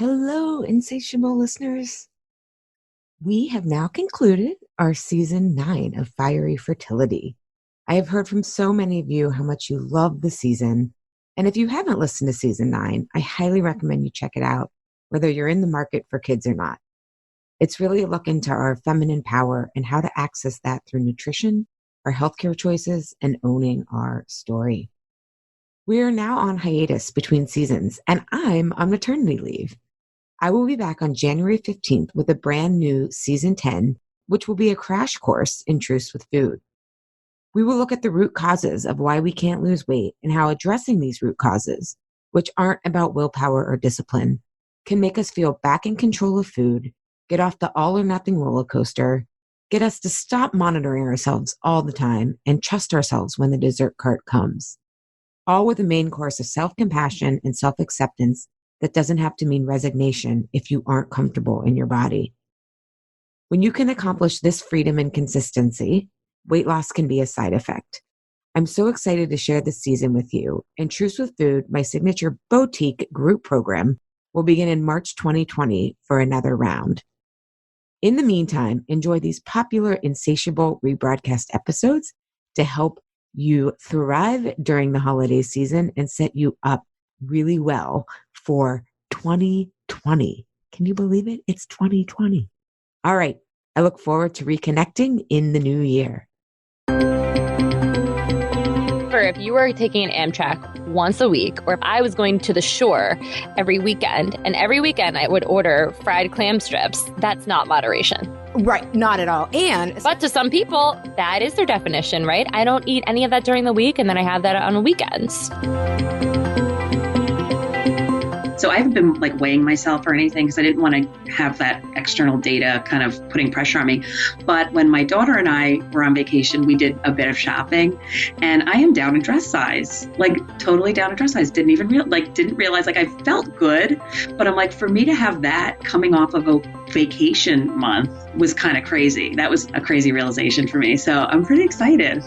Hello, insatiable listeners. We have now concluded our season 9 of Fiery Fertility. I have heard from so many of you how much you love the season. And if you haven't listened to season 9, I highly recommend you check it out, whether you're in the market for kids or not. It's really a look into our feminine power and how to access that through nutrition, our healthcare choices, and owning our story. We are now on hiatus between seasons, and I'm on maternity leave. I will be back on January 15th with a brand new season 10, which will be a crash course in truce with food. We will look at the root causes of why we can't lose weight and how addressing these root causes, which aren't about willpower or discipline, can make us feel back in control of food, get off the all or nothing roller coaster, get us to stop monitoring ourselves all the time, and trust ourselves when the dessert cart comes. All with a main course of self-compassion and self-acceptance that doesn't have to mean resignation if you aren't comfortable in your body. When you can accomplish this freedom and consistency, weight loss can be a side effect. I'm so excited to share this season with you. And Truce with Food, my signature boutique group program, will begin in March 2020 for another round. In the meantime, enjoy these popular Insatiable rebroadcast episodes to help you thrive during the holiday season and set you up really well for 2020. Can you believe it? It's 2020. All right. I look forward to reconnecting in the new year. If you were taking an Amtrak once a week, or if I was going to the shore every weekend, and every weekend I would order fried clam strips, that's not moderation. Right, not at all. But to some people, that is their definition, right? I don't eat any of that during the week, and then I have that on the weekends. So I haven't been weighing myself or anything because I didn't want to have that external data kind of putting pressure on me. But when my daughter and I were on vacation, we did a bit of shopping, and I am down in dress size, totally down in dress size. Didn't realize I felt good, but I'm for me to have that coming off of a vacation month was kind of crazy. That was a crazy realization for me. So I'm pretty excited.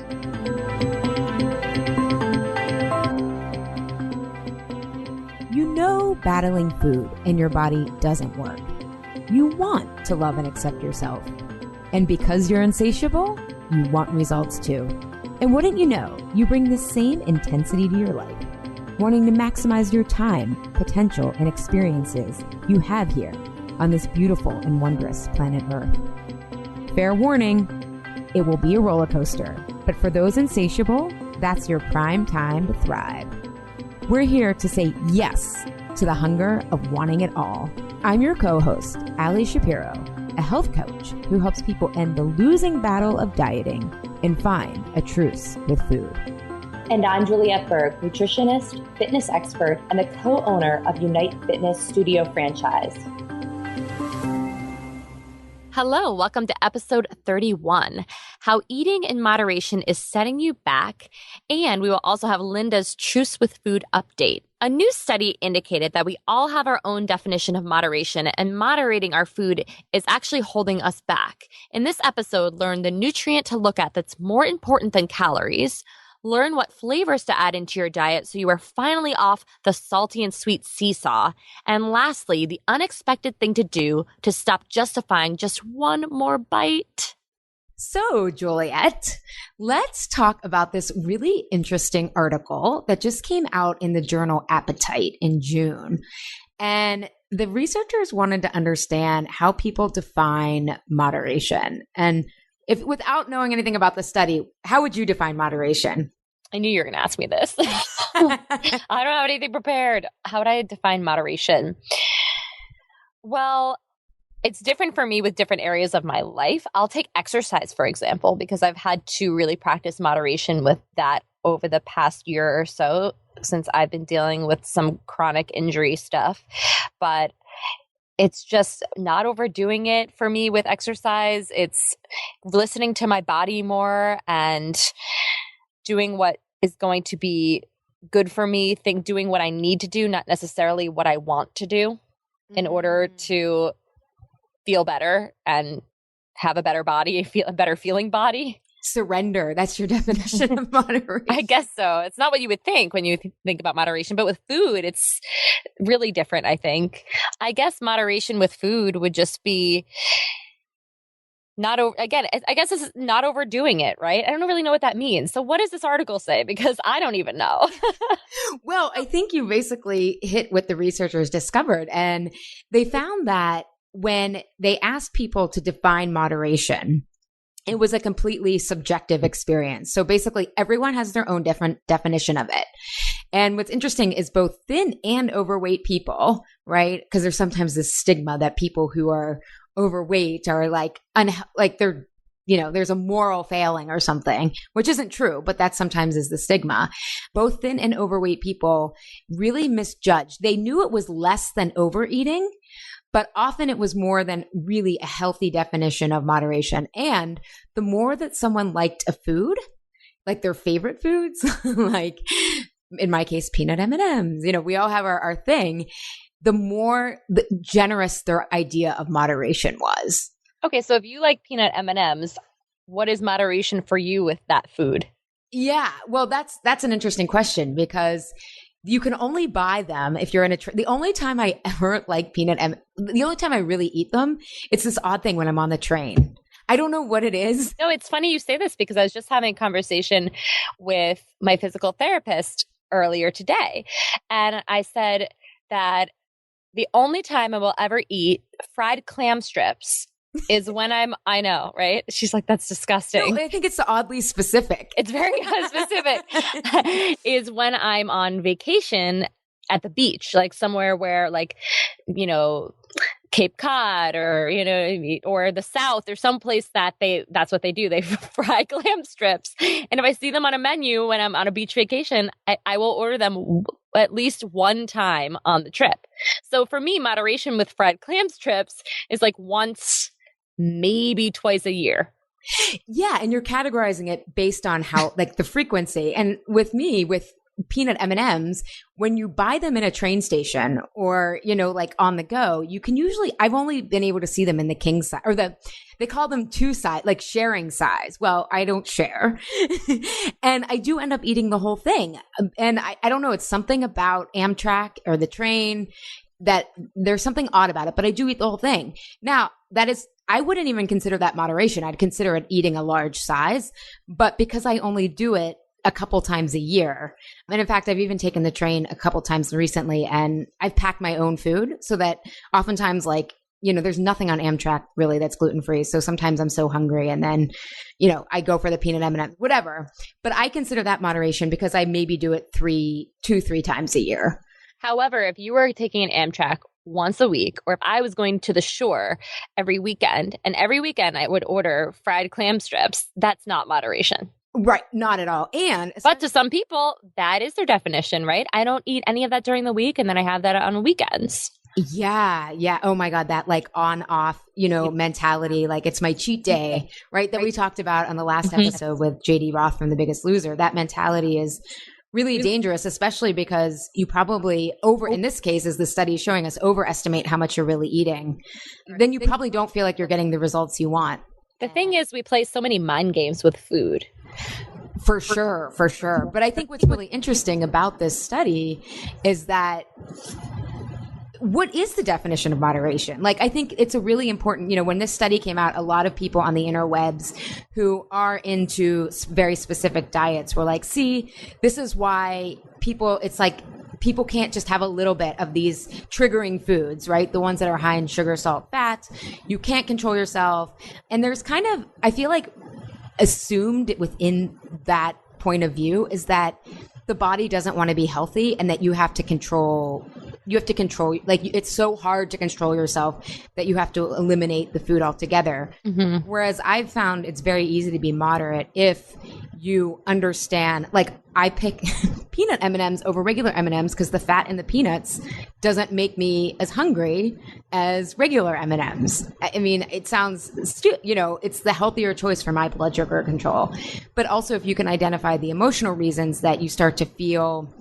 Battling food and your body doesn't work. You want to love and accept yourself. And because you're insatiable, you want results too. And wouldn't you know, you bring the same intensity to your life, wanting to maximize your time, potential, and experiences you have here on this beautiful and wondrous planet Earth. Fair warning, it will be a roller coaster, but for those insatiable, that's your prime time to thrive. We're here to say yes to the hunger of wanting it all. I'm your co-host, Ali Shapiro, a health coach who helps people end the losing battle of dieting and find a truce with food. And I'm Juliette Berg, nutritionist, fitness expert, and the co-owner of Unite Fitness Studio franchise. Hello, welcome to episode 31, how eating in moderation is setting you back. And we will also have Linda's Truce with Food update. A new study indicated that we all have our own definition of moderation, and moderating our food is actually holding us back. In this episode, learn the nutrient to look at that's more important than calories. Learn what flavors to add into your diet so you are finally off the salty and sweet seesaw. And lastly, the unexpected thing to do to stop justifying just one more bite. So, Juliette, let's talk about this really interesting article that just came out in the journal Appetite in June. And the researchers wanted to understand how people define moderation. And without knowing anything about the study, how would you define moderation? I knew you were going to ask me this. I don't have anything prepared. How would I define moderation? Well, it's different for me with different areas of my life. I'll take exercise, for example, because I've had to really practice moderation with that over the past year or so since I've been dealing with some chronic injury stuff. But it's just not overdoing it for me with exercise. It's listening to my body more and doing what is going to be good for me, doing what I need to do, not necessarily what I want to do in order to feel better and have a better body, a better feeling body. surrender. That's your definition of moderation. I guess so. It's not what you would think when you think about moderation, but with food, it's really different, I think. I guess moderation with food would just be not over, again, I guess it's not overdoing it, right? I don't really know what that means. So what does this article say? Because I don't even know. Well, I think you basically hit what the researchers discovered. And they found that when they asked people to define moderation, it was a completely subjective experience. So basically, everyone has their own different definition of it. And what's interesting is both thin and overweight people, right? Because there's sometimes this stigma that people who are overweight are like they're, there's a moral failing or something, which isn't true, but that sometimes is the stigma. Both thin and overweight people really misjudged. They knew it was less than overeating, but often it was more than really a healthy definition of moderation. And the more that someone liked a food, like their favorite foods, like in my case, peanut M&Ms, we all have our thing, the more generous their idea of moderation was. Okay, so if you like peanut M&Ms, what is moderation for you with that food? Yeah, well, that's an interesting question because you can only buy them if you're in the only time I ever like the only time I really eat them, it's this odd thing when I'm on the train. I don't know what it is. No, it's funny you say this because I was just having a conversation with my physical therapist earlier today. And I said that the only time I will ever eat fried clam strips is when I know, right? She's like, that's disgusting. No, I think it's oddly specific. It's very specific. Is when I'm on vacation at the beach, like somewhere where Cape Cod or, or the South or someplace that's what they do. They fry clam strips. And if I see them on a menu when I'm on a beach vacation, I will order them at least one time on the trip. So for me, moderation with fried clam strips is like once, maybe twice a year. Yeah. And you're categorizing it based on how, like the frequency. And with me, with peanut M&Ms, when you buy them in a train station or, like on the go, you can usually, I've only been able to see them in the king size or they call them two size, like sharing size. Well, I don't share. And I do end up eating the whole thing. And I don't know, it's something about Amtrak or the train that there's something odd about it, but I do eat the whole thing. Now, I wouldn't even consider that moderation. I'd consider it eating a large size, but because I only do it a couple times a year. And in fact, I've even taken the train a couple times recently and I've packed my own food so that oftentimes there's nothing on Amtrak really that's gluten-free. So sometimes I'm so hungry and then, I go for the peanut M&M, whatever. But I consider that moderation because I maybe do it 3 times a year. However, if you were taking an Amtrak once a week, or if I was going to the shore every weekend, and every weekend I would order fried clam strips, that's not moderation. Right. Not at all. But to some people, that is their definition, right? I don't eat any of that during the week, and then I have that on weekends. Yeah. Yeah. Oh my God. That like on off, mentality, like it's my cheat day, right? That we talked about on the last episode with JD Roth from The Biggest Loser. That mentality is really dangerous, especially because you probably in this case, as the study is showing us, overestimate how much you're really eating. Then you probably don't feel like you're getting the results you want. The thing is, we play so many mind games with food. For sure. But I think what's really interesting about this study is that what is the definition of moderation? Like, I think it's a really important, when this study came out, a lot of people on the interwebs who are into very specific diets were like, see, this is why people can't just have a little bit of these triggering foods, right? The ones that are high in sugar, salt, fat. You can't control yourself. And there's kind of, I feel like assumed within that point of view is that the body doesn't want to be healthy and that you have to control, like it's so hard to control yourself that you have to eliminate the food altogether. Mm-hmm. Whereas I've found it's very easy to be moderate if you understand, like I pick peanut M&Ms over regular M&Ms because the fat in the peanuts doesn't make me as hungry as regular M&Ms. I mean, it sounds, it's the healthier choice for my blood sugar control. But also if you can identify the emotional reasons that you start to feel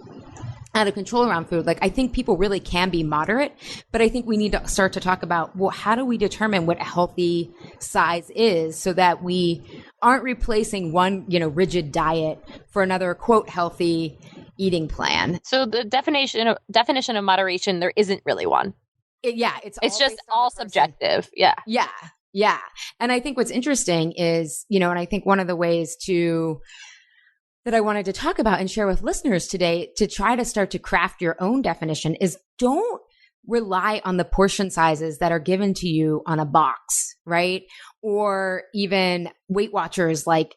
out of control around food. Like I think people really can be moderate, but I think we need to start to talk about, well, how do we determine what a healthy size is so that we aren't replacing one, rigid diet for another, quote, healthy eating plan. So the definition of moderation, there isn't really one. It's just all subjective. Yeah. Yeah. Yeah. And I think what's interesting is, and I think one of the ways that I wanted to talk about and share with listeners today to try to start to craft your own definition is don't rely on the portion sizes that are given to you on a box, right? Or even Weight Watchers, like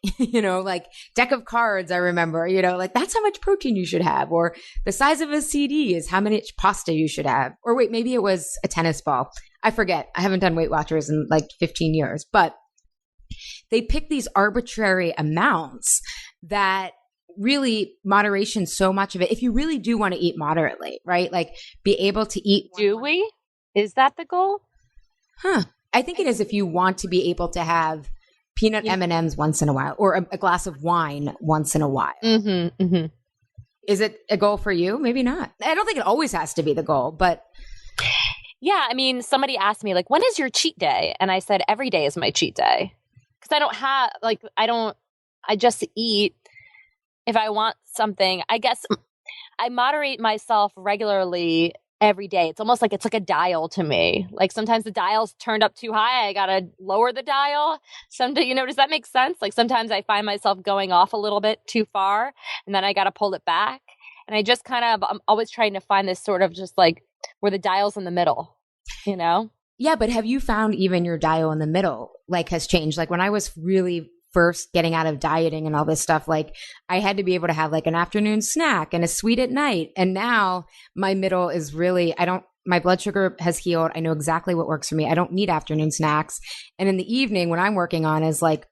deck of cards. I remember, that's how much protein you should have, or the size of a CD is how much pasta you should have. Or wait, maybe it was a tennis ball. I forget. I haven't done Weight Watchers in like 15 years, but they pick these arbitrary amounts that really moderation, so much of it, if you really do want to eat moderately, right? Like be able to eat. Do we? Is that the goal? I think it is if you want to be able to have peanut M&Ms once in a while, or a glass of wine once in a while. Mm-hmm, mm-hmm. Is it a goal for you? Maybe not. I don't think it always has to be the goal, but. Yeah. I mean, somebody asked me like, when is your cheat day? And I said, every day is my cheat day. Because I just eat. If I want something, I guess I moderate myself regularly every day. It's almost like it's like a dial to me. Like sometimes the dial's turned up too high. I got to lower the dial. Sometimes, does that make sense? Like sometimes I find myself going off a little bit too far and then I got to pull it back. And I just I'm always trying to find this sort of just like where the dial's in the middle, Yeah. But have you found even your dial in the middle, like has changed? Like when I was really first getting out of dieting and all this stuff, like I had to be able to have like an afternoon snack and a sweet at night. And now my middle is really, my blood sugar has healed. I know exactly what works for me. I don't need afternoon snacks. And in the evening when I'm working on is like,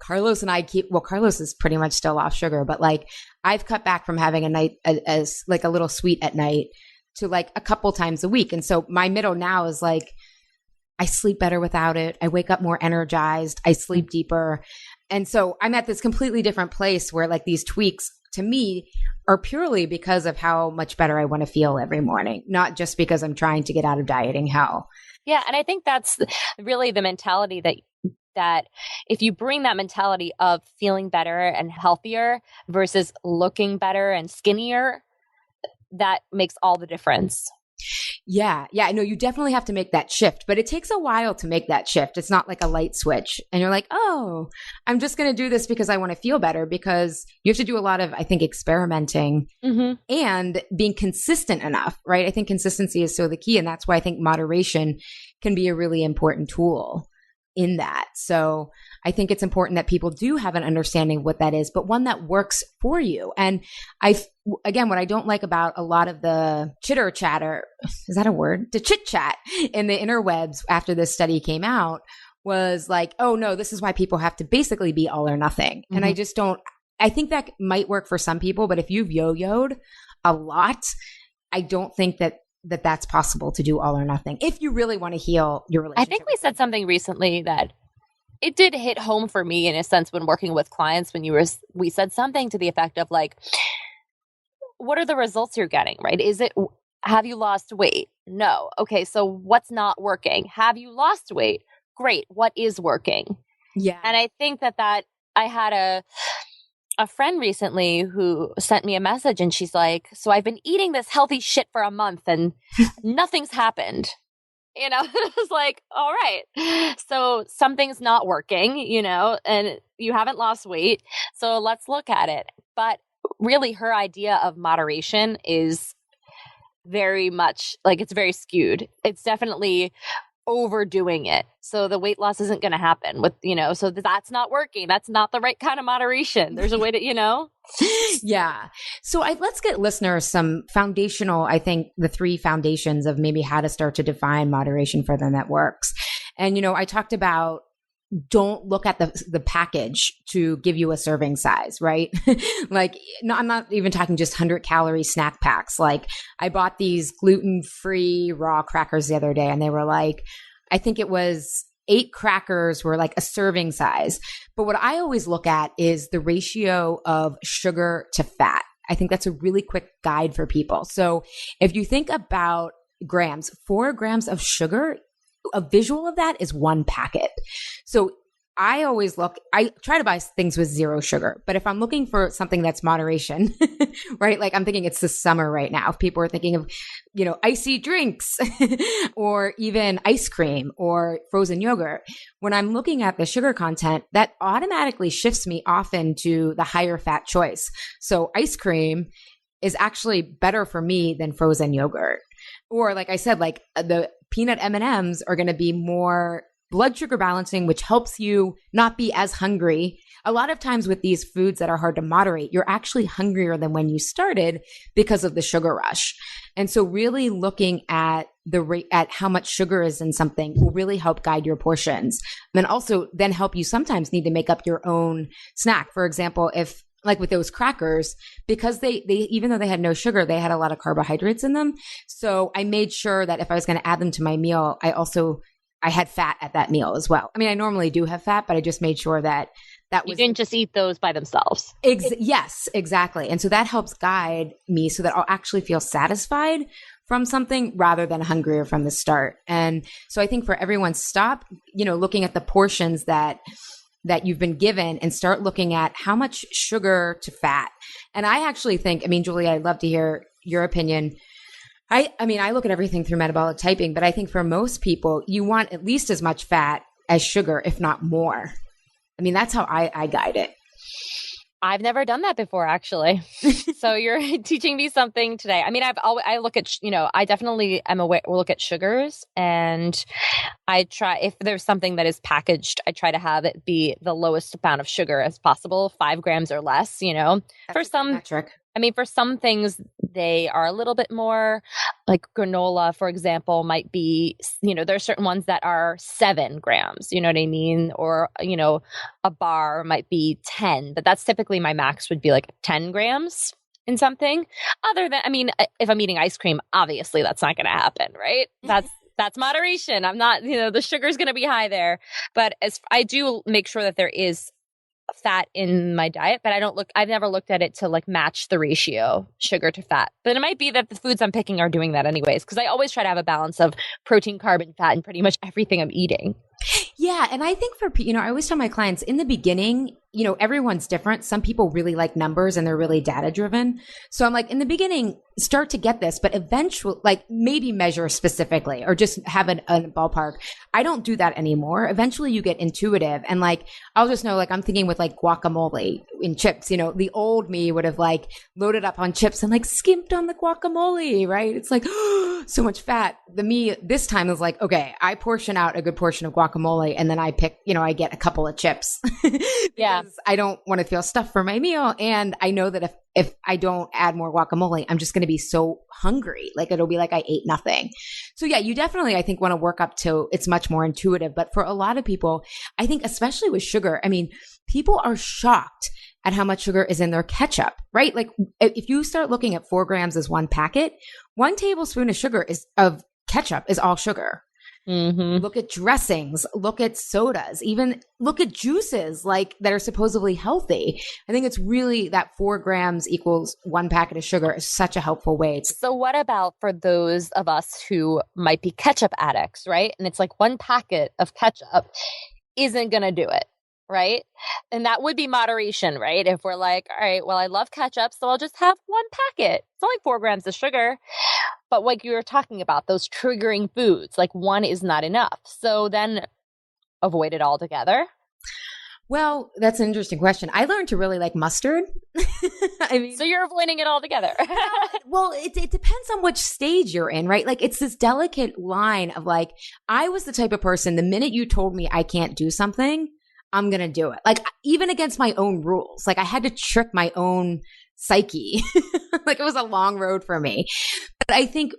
Carlos and I Carlos is pretty much still off sugar, but like I've cut back from having a night as like a little sweet at night to like a couple times a week. And so my middle now is like, I sleep better without it. I wake up more energized. I sleep deeper. And so I'm at this completely different place where like these tweaks to me are purely because of how much better I want to feel every morning, not just because I'm trying to get out of dieting hell. Yeah. And I think that's really the mentality that if you bring that mentality of feeling better and healthier versus looking better and skinnier, that makes all the difference. Yeah. Yeah. No, you definitely have to make that shift, but it takes a while to make that shift. It's not like a light switch and you're like, oh, I'm just going to do this because I want to feel better, because you have to do a lot of, I think, experimenting and being consistent enough, right? I think consistency is so the key. And that's why I think moderation can be a really important tool in that. So I think it's important that people do have an understanding of what that is, but one that works for you. And again, what I don't like about a lot of the chitter chatter, is that a word? The chit chat in the interwebs after this study came out was like, oh no, this is why people have to basically be all or nothing. And I think that might work for some people, but if you've yo-yoed a lot, I don't think that's possible to do all or nothing if you really want to heal your relationship. I think we said something recently that it did hit home for me in a sense when working with clients, when we said something to the effect of like, what are the results you're getting, right? Have you lost weight? No. Okay. So what's not working? Have you lost weight? Great. What is working? Yeah. And I think that I had a friend recently who sent me a message and she's like, so I've been eating this healthy shit for a month and nothing's happened. It was like, all right, so something's not working, and you haven't lost weight. So let's look at it. But really her idea of moderation is very much like, it's very skewed. It's definitely overdoing it. So the weight loss isn't going to happen with, so that's not working. That's not the right kind of moderation. There's a way to, Yeah. So let's get listeners some foundational, I think the 3 foundations of maybe how to start to define moderation for them that works. And, I talked about don't look at the package to give you a serving size, right? Like, no, I'm not even talking just 100-calorie snack packs. Like I bought these gluten-free raw crackers the other day and they were like, I think it was 8 crackers were like a serving size. But what I always look at is the ratio of sugar to fat. I think that's a really quick guide for people. So if you think about grams, 4 grams of sugar, a visual of that is 1 packet. So I try to buy things with zero sugar, but if I'm looking for something that's moderation, right? Like I'm thinking it's the summer right now. If people are thinking of, icy drinks or even ice cream or frozen yogurt, when I'm looking at the sugar content, that automatically shifts me often to the higher fat choice. So ice cream is actually better for me than frozen yogurt. Or like I said, like the peanut M&Ms are going to be more blood sugar balancing, which helps you not be as hungry. A lot of times with these foods that are hard to moderate, you're actually hungrier than when you started because of the sugar rush. And so really looking at the rate at how much sugar is in something will really help guide your portions. And then also then help you sometimes need to make up your own snack. For example, if like with those crackers, because they even though they had no sugar, they had a lot of carbohydrates in them. So I made sure that if I was going to add them to my meal, I had fat at that meal as well. I mean, I normally do have fat, but I just made sure that was. You didn't just eat those by themselves. Yes, exactly. And so that helps guide me so that I'll actually feel satisfied from something rather than hungrier from the start. And so I think for everyone, stop, looking at the portions that you've been given and start looking at how much sugar to fat. And I actually think, Julie, I'd love to hear your opinion. I look at everything through metabolic typing, but I think for most people, you want at least as much fat as sugar, if not more. That's how I guide it. I've never done that before, actually. So you're teaching me something today. I look at, I definitely am aware, look at sugars, and I try, if there's something that is packaged, I try to have it be the lowest amount of sugar as possible, 5 grams or less, That's for some metric. For some things, they are a little bit more, like granola, for example, might be, there are certain ones that are 7 grams, you know what I mean? Or, a bar might be 10, but that's typically my max would be like 10 grams in something. Other than, if I'm eating ice cream, obviously that's not going to happen, right? That's moderation. I'm not, the sugar's going to be high there. But I do make sure that there is fat in my diet, but I've never looked at it to like match the ratio sugar to fat. But it might be that the foods I'm picking are doing that anyways, because I always try to have a balance of protein, carb, and fat in pretty much everything I'm eating. Yeah. And I think I always tell my clients in the beginning, everyone's different. Some people really like numbers and they're really data driven. So I'm like, in the beginning, start to get this, but eventually, like maybe measure specifically or just have a ballpark. I don't do that anymore. Eventually you get intuitive and like, I'll just know, like I'm thinking with like guacamole in chips, the old me would have like loaded up on chips and like skimped on the guacamole, right? It's like, so much fat. The me this time is like, okay, I portion out a good portion of guacamole and then I pick, I get a couple of chips. Yeah. I don't want to feel stuffed for my meal. And I know that if I don't add more guacamole, I'm just going to be so hungry. Like it'll be like I ate nothing. So yeah, you definitely, I think, want to work up to it's much more intuitive. But for a lot of people, I think especially with sugar, people are shocked at how much sugar is in their ketchup, right? Like if you start looking at 4 grams as one packet, 1 tablespoon of ketchup is all sugar. Mm-hmm. Look at dressings, look at sodas, even look at juices like that are supposedly healthy. I think it's really that 4 grams equals 1 packet of sugar is such a helpful way. So what about for those of us who might be ketchup addicts, right? And it's like 1 packet of ketchup isn't going to do it, right? And that would be moderation, right? If we're like, all right, well, I love ketchup, so I'll just have 1 packet. It's only 4 grams of sugar. But like you were talking about, those triggering foods, like 1 is not enough. So then avoid it altogether. Well, that's an interesting question. I learned to really like mustard. So you're avoiding it altogether. Well, it depends on which stage you're in, right? Like it's this delicate line of like, I was the type of person, the minute you told me I can't do something, I'm going to do it. Like even against my own rules, like I had to trick my own psyche. Like it was a long road for me. But I think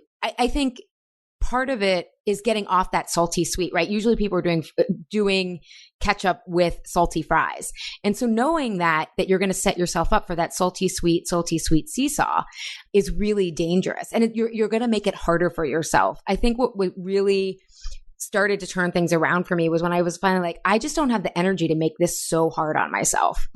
part of it is getting off that salty sweet, right? Usually people are doing ketchup with salty fries. And so knowing that you're going to set yourself up for that salty sweet seesaw is really dangerous. And you're going to make it harder for yourself. I think what really started to turn things around for me was when I was finally like, I just don't have the energy to make this so hard on myself.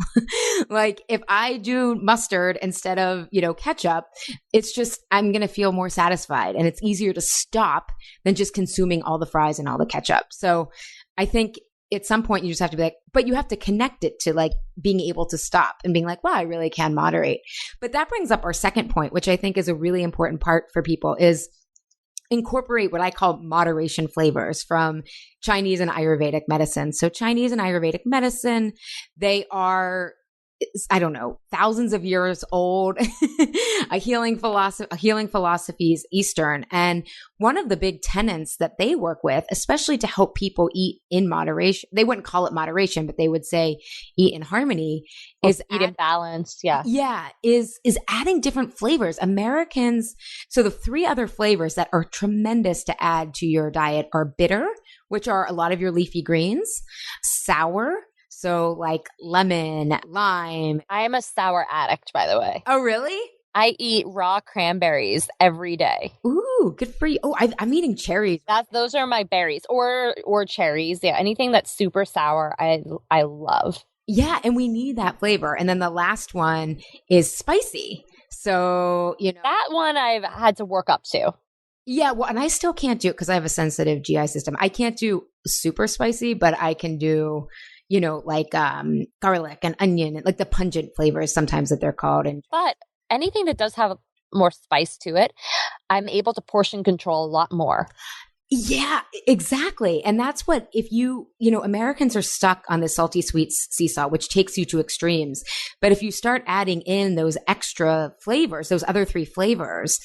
Like if I do mustard instead of, ketchup, it's just, I'm going to feel more satisfied and it's easier to stop than just consuming all the fries and all the ketchup. So I think at some point you just have to be like, but you have to connect it to like being able to stop and being like, wow, I really can moderate. But that brings up our second point, which I think is a really important part for people, is incorporate what I call moderation flavors from Chinese and Ayurvedic medicine. So Chinese and Ayurvedic medicine, they are, I don't know, thousands of years old, a healing philosophy is Eastern. And one of the big tenets that they work with, especially to help people eat in moderation, they wouldn't call it moderation, but they would say eat in harmony, is eat in balance. Yeah. Yeah. Is adding different flavors. Americans. So the three other flavors that are tremendous to add to your diet are bitter, which are a lot of your leafy greens, sour, so like lemon, lime. I am a sour addict, by the way. Oh, really? I eat raw cranberries every day. Ooh, good for you. Oh, I'm eating cherries. Those are my berries, or cherries. Yeah, anything that's super sour, I love. Yeah, and we need that flavor. And then the last one is spicy. So, that one I've had to work up to. Yeah, well, and I still can't do it because I have a sensitive GI system. I can't do super spicy, but I can do like garlic and onion, and like the pungent flavors sometimes that they're called. But anything that does have more spice to it, I'm able to portion control a lot more. Yeah, exactly. And that's what, if Americans are stuck on the salty sweet seesaw, which takes you to extremes. But if you start adding in those extra flavors, those other three flavors,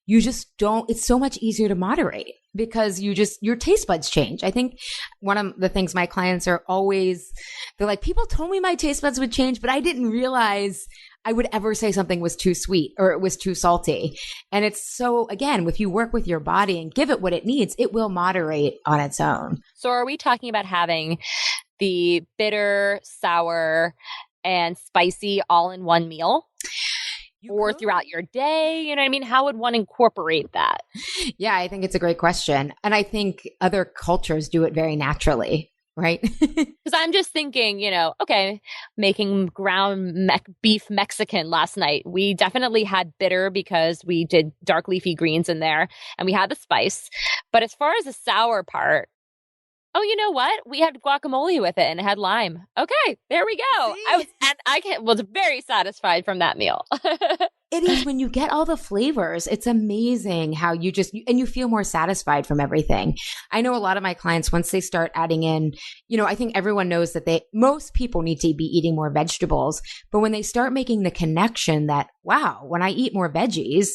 you just don't, it's so much easier to moderate because your taste buds change. I think one of the things my clients are always, they're like, people told me my taste buds would change, but I didn't realize I would ever say something was too sweet or it was too salty. And it's so, again, if you work with your body and give it what it needs, it will moderate on its own. So are we talking about having the bitter, sour, and spicy all in one meal? Or throughout your day? You know what I mean? How would one incorporate that? Yeah, I think it's a great question. And I think other cultures do it very naturally, right? Because I'm just thinking, okay, making ground beef Mexican last night. We definitely had bitter because we did dark leafy greens in there and we had the spice. But as far as the sour part, oh, you know what? We had guacamole with it and it had lime. Okay, there we go. I was very satisfied from that meal. It is, when you get all the flavors, it's amazing how and you feel more satisfied from everything. I know a lot of my clients, once they start adding in, I think everyone knows that most people need to be eating more vegetables, but when they start making the connection that, wow, when I eat more veggies,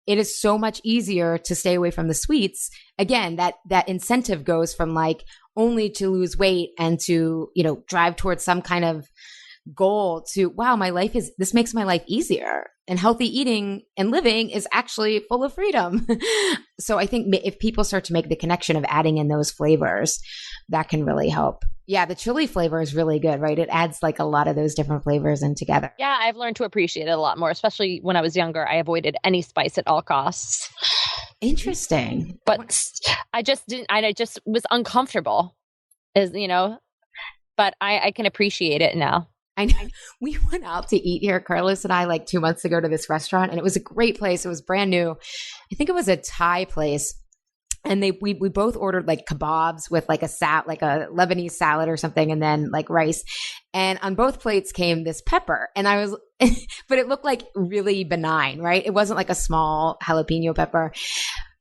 it is so much easier to stay away from the sweets. Again, that incentive goes from like only to lose weight and to, drive towards some kind of goal to, wow, this makes my life easier, and healthy eating and living is actually full of freedom. So I think if people start to make the connection of adding in those flavors, that can really help. Yeah, the chili flavor is really good, right? It adds like a lot of those different flavors in together. Yeah, I've learned to appreciate it a lot more, especially when I was younger. I avoided any spice at all costs. Interesting. But I just was uncomfortable, but I can appreciate it now. I know. We went out to eat here, Carlos and I, like 2 months ago to this restaurant, and it was a great place. It was brand new. I think it was a Thai place. And we both ordered like kebabs with like a Lebanese salad or something, and then like rice. And on both plates came this pepper, and but it looked like really benign, right? It wasn't like a small jalapeno pepper,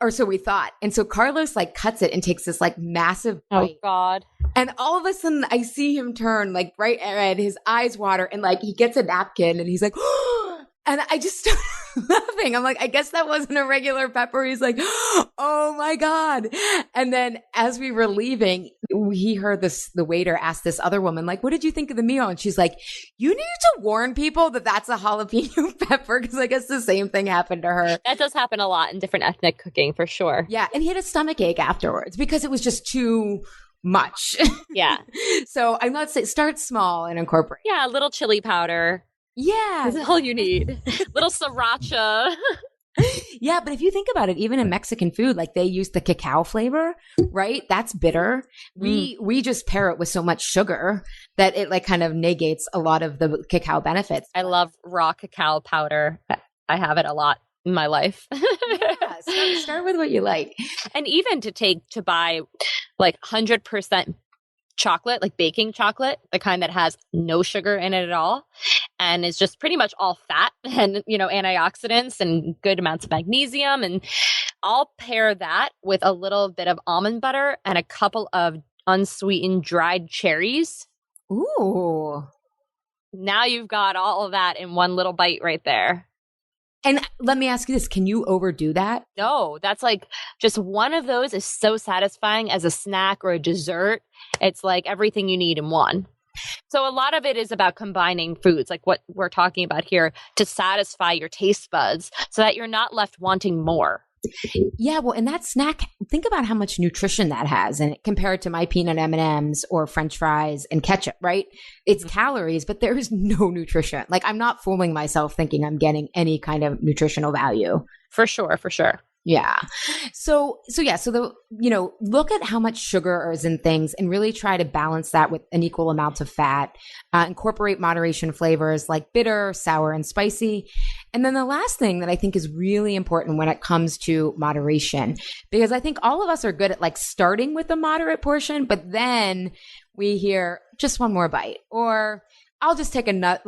or so we thought. And so Carlos like cuts it and takes this like massive bite. Oh God. And all of a sudden I see him turn like bright red, his eyes water, and like he gets a napkin and he's like, and I just started laughing. I'm like, I guess that wasn't a regular pepper. He's like, oh my God. And then as we were leaving, he heard the waiter ask this other woman, like, what did you think of the meal? And she's like, you need to warn people that that's a jalapeno pepper, because I guess the same thing happened to her. That does happen a lot in different ethnic cooking for sure. Yeah. And he had a stomach ache afterwards because it was just too much. Yeah. So I'm not saying start small and incorporate. Yeah. A little chili powder. Yeah. That's all you need. Little sriracha. Yeah, but if you think about it, even in Mexican food, like they use the cacao flavor, right? That's bitter. We just pair it with so much sugar that it like kind of negates a lot of the cacao benefits. I love raw cacao powder. I have it a lot in my life. Yeah, start with what you like. And even to buy like 100% chocolate, like baking chocolate, the kind that has no sugar in it at all, and is just pretty much all fat and, antioxidants and good amounts of magnesium. And I'll pair that with a little bit of almond butter and a couple of unsweetened dried cherries. Ooh. Now you've got all of that in one little bite right there. And let me ask you this, can you overdo that? No, that's like just one of those is so satisfying as a snack or a dessert. It's like everything you need in one. So a lot of it is about combining foods, like what we're talking about here, to satisfy your taste buds so that you're not left wanting more. Yeah, well, and that snack, think about how much nutrition that has, and compared to my peanut M&Ms or French fries and ketchup, right? It's calories, but there is no nutrition. Like, I'm not fooling myself thinking I'm getting any kind of nutritional value. For sure, for sure. Yeah. So look at how much sugar is in things and really try to balance that with an equal amount of fat. Incorporate moderation flavors like bitter, sour, and spicy. And then the last thing that I think is really important when it comes to moderation, because I think all of us are good at like starting with a moderate portion, but then we hear just one more bite, or I'll just take a nut,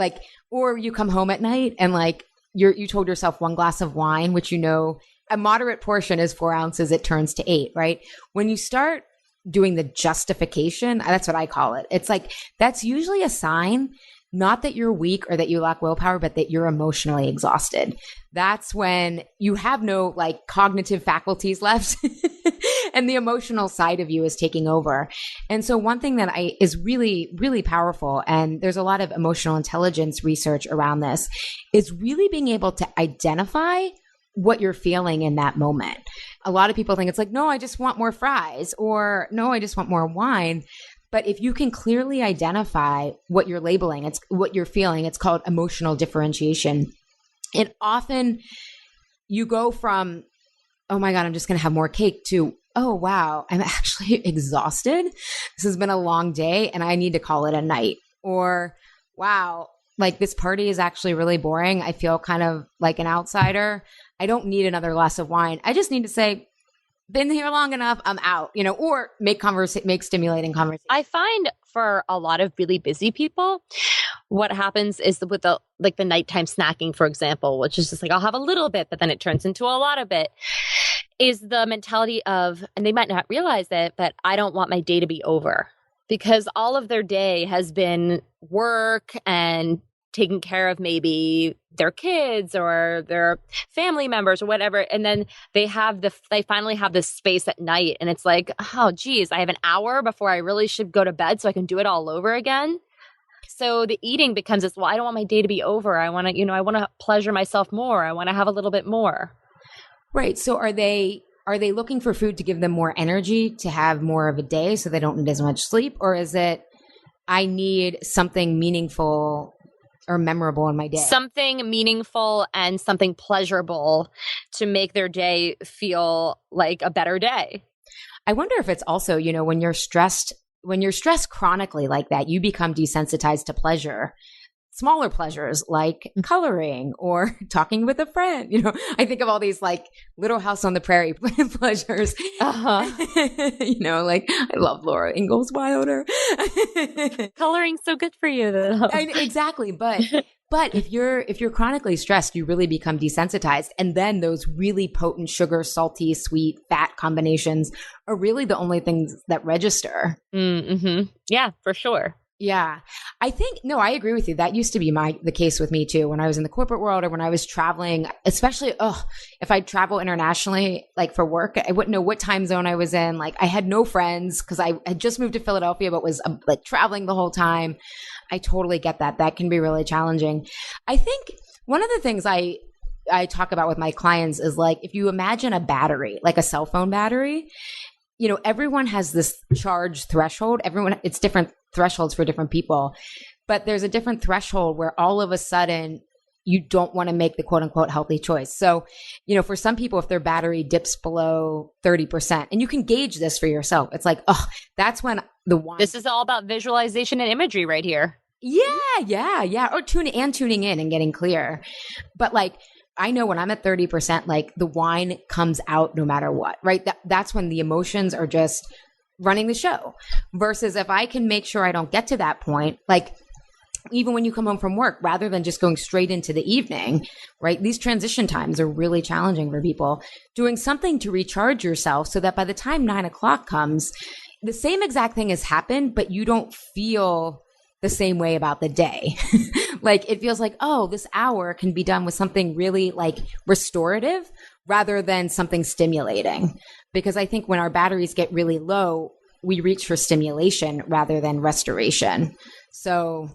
or you come home at night and like you told yourself one glass of wine, which a moderate portion is 4 ounces, it turns to 8, right? When you start doing the justification, that's what I call it. It's like, that's usually a sign, not that you're weak or that you lack willpower, but that you're emotionally exhausted. That's when you have no like cognitive faculties left and the emotional side of you is taking over. And so one thing that is really, really powerful, and there's a lot of emotional intelligence research around this, is really being able to identify what you're feeling in that moment. A lot of people think it's like, no, I just want more fries, or no, I just want more wine. But if you can clearly identify what you're labeling, it's what you're feeling, it's called emotional differentiation. And often you go from, oh my God, I'm just going to have more cake, to, oh wow, I'm actually exhausted. This has been a long day and I need to call it a night. Or, wow, like this party is actually really boring. I feel kind of like an outsider. I don't need another glass of wine. I just need to say, been here long enough, I'm out, or make stimulating conversation. I find for a lot of really busy people, what happens is with the nighttime snacking, for example, which is just like, I'll have a little bit, but then it turns into a lot of it, is the mentality of, and they might not realize it, but I don't want my day to be over, because all of their day has been work and taking care of maybe their kids or their family members or whatever. And then they finally have this space at night. And it's like, oh, geez, I have an hour before I really should go to bed so I can do it all over again. So the eating becomes this, well, I don't want my day to be over. I want to, I want to pleasure myself more. I want to have a little bit more. Right. So are they looking for food to give them more energy, to have more of a day so they don't need as much sleep? Or is it, I need something meaningful or memorable in my day? Something meaningful and something pleasurable to make their day feel like a better day. I wonder if it's also, when you're stressed chronically like that, you become desensitized to pleasure. Smaller pleasures like coloring or talking with a friend. I think of all these like Little House on the Prairie pleasures. Like I love Laura Ingalls Wilder. Coloring's so good for you, though. Exactly, but if you're chronically stressed, you really become desensitized, and then those really potent sugar, salty, sweet, fat combinations are really the only things that register. Mm-hmm. Yeah, for sure. Yeah. I agree with you. That used to be the case with me too. When I was in the corporate world or when I was traveling, especially, if I'd travel internationally, like for work, I wouldn't know what time zone I was in. Like I had no friends because I had just moved to Philadelphia, but was like traveling the whole time. I totally get that. That can be really challenging. I think one of the things I talk about with my clients is like, if you imagine a battery, like a cell phone battery, everyone has this charge threshold. It's different thresholds for different people, but there's a different threshold where all of a sudden you don't want to make the quote unquote healthy choice. So, for some people, if their battery dips below 30%, and you can gauge this for yourself, it's like, that's when the wine. This is all about visualization and imagery right here. Yeah. Or tuning in and getting clear. But like, I know when I'm at 30%, like the wine comes out no matter what, right? That's when the emotions are just running the show. Versus if I can make sure I don't get to that point, like even when you come home from work, rather than just going straight into the evening, right? These transition times are really challenging for people. Doing something to recharge yourself so that by the time 9 o'clock comes, the same exact thing has happened, but you don't feel the same way about the day. Like it feels like, oh, this hour can be done with something really like restorative rather than something stimulating. Because I think when our batteries get really low, we reach for stimulation rather than restoration. So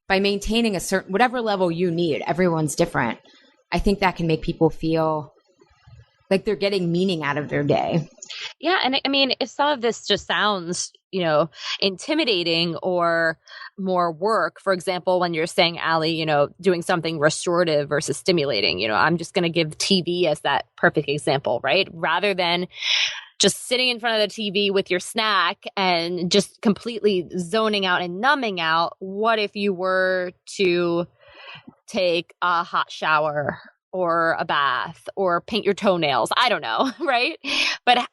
by maintaining a certain, whatever level you need, everyone's different. I think that can make people feel like they're getting meaning out of their day. Yeah. And I mean, if some of this just sounds, intimidating or more work, for example, when you're saying, Allie, doing something restorative versus stimulating, I'm just going to give TV as that perfect example, right? Rather than just sitting in front of the TV with your snack and just completely zoning out and numbing out. What if you were to take a hot shower or a bath or paint your toenails? I don't know, right? But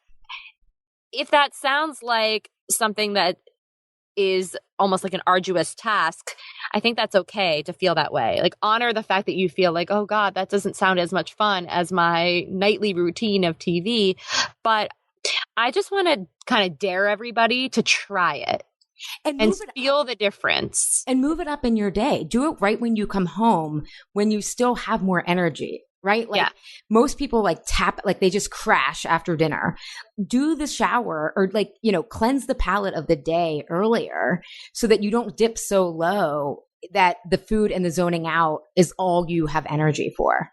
if that sounds like something that is almost like an arduous task, I think that's okay to feel that way. Like honor the fact that you feel like, oh God, that doesn't sound as much fun as my nightly routine of TV. But I just want to kind of dare everybody to try it and feel the difference. And move it up in your day. Do it right when you come home, when you still have more energy, right? Like most people like they just crash after dinner. Do the shower or cleanse the palate of the day earlier so that you don't dip so low that the food and the zoning out is all you have energy for.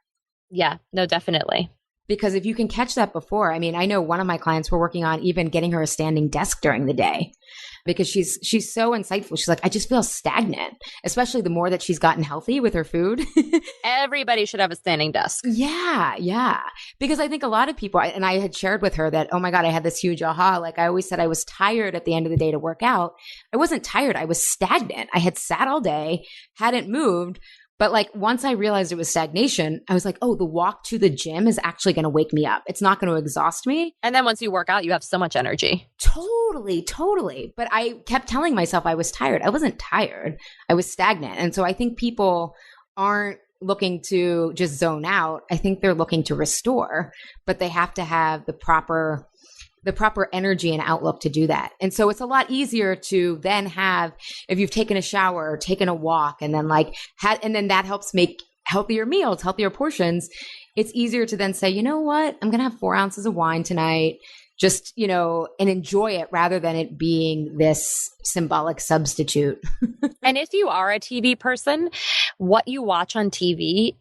Yeah, no, definitely. Because if you can catch that before, I mean, I know one of my clients were working on even getting her a standing desk during the day because she's so insightful. She's like, I just feel stagnant, especially the more that she's gotten healthy with her food. Everybody should have a standing desk. Yeah, yeah. Because I think a lot of people, and I had shared with her that, oh my God, I had this huge aha. Like I always said, I was tired at the end of the day to work out. I wasn't tired. I was stagnant. I had sat all day, hadn't moved. But like once I realized it was stagnation, I was like, oh, the walk to the gym is actually going to wake me up. It's not going to exhaust me. And then once you work out, you have so much energy. Totally. But I kept telling myself I was tired. I wasn't tired. I was stagnant. And so I think people aren't looking to just zone out. I think they're looking to restore, but they have to have the proper energy and outlook to do that. And so it's a lot easier to then have, if you've taken a shower or taken a walk and then and then that helps make healthier meals, healthier portions. It's easier to then say, you know what, I'm going to have 4 ounces of wine tonight, just, and enjoy it rather than it being this symbolic substitute. And if you are a TV person, what you watch on TV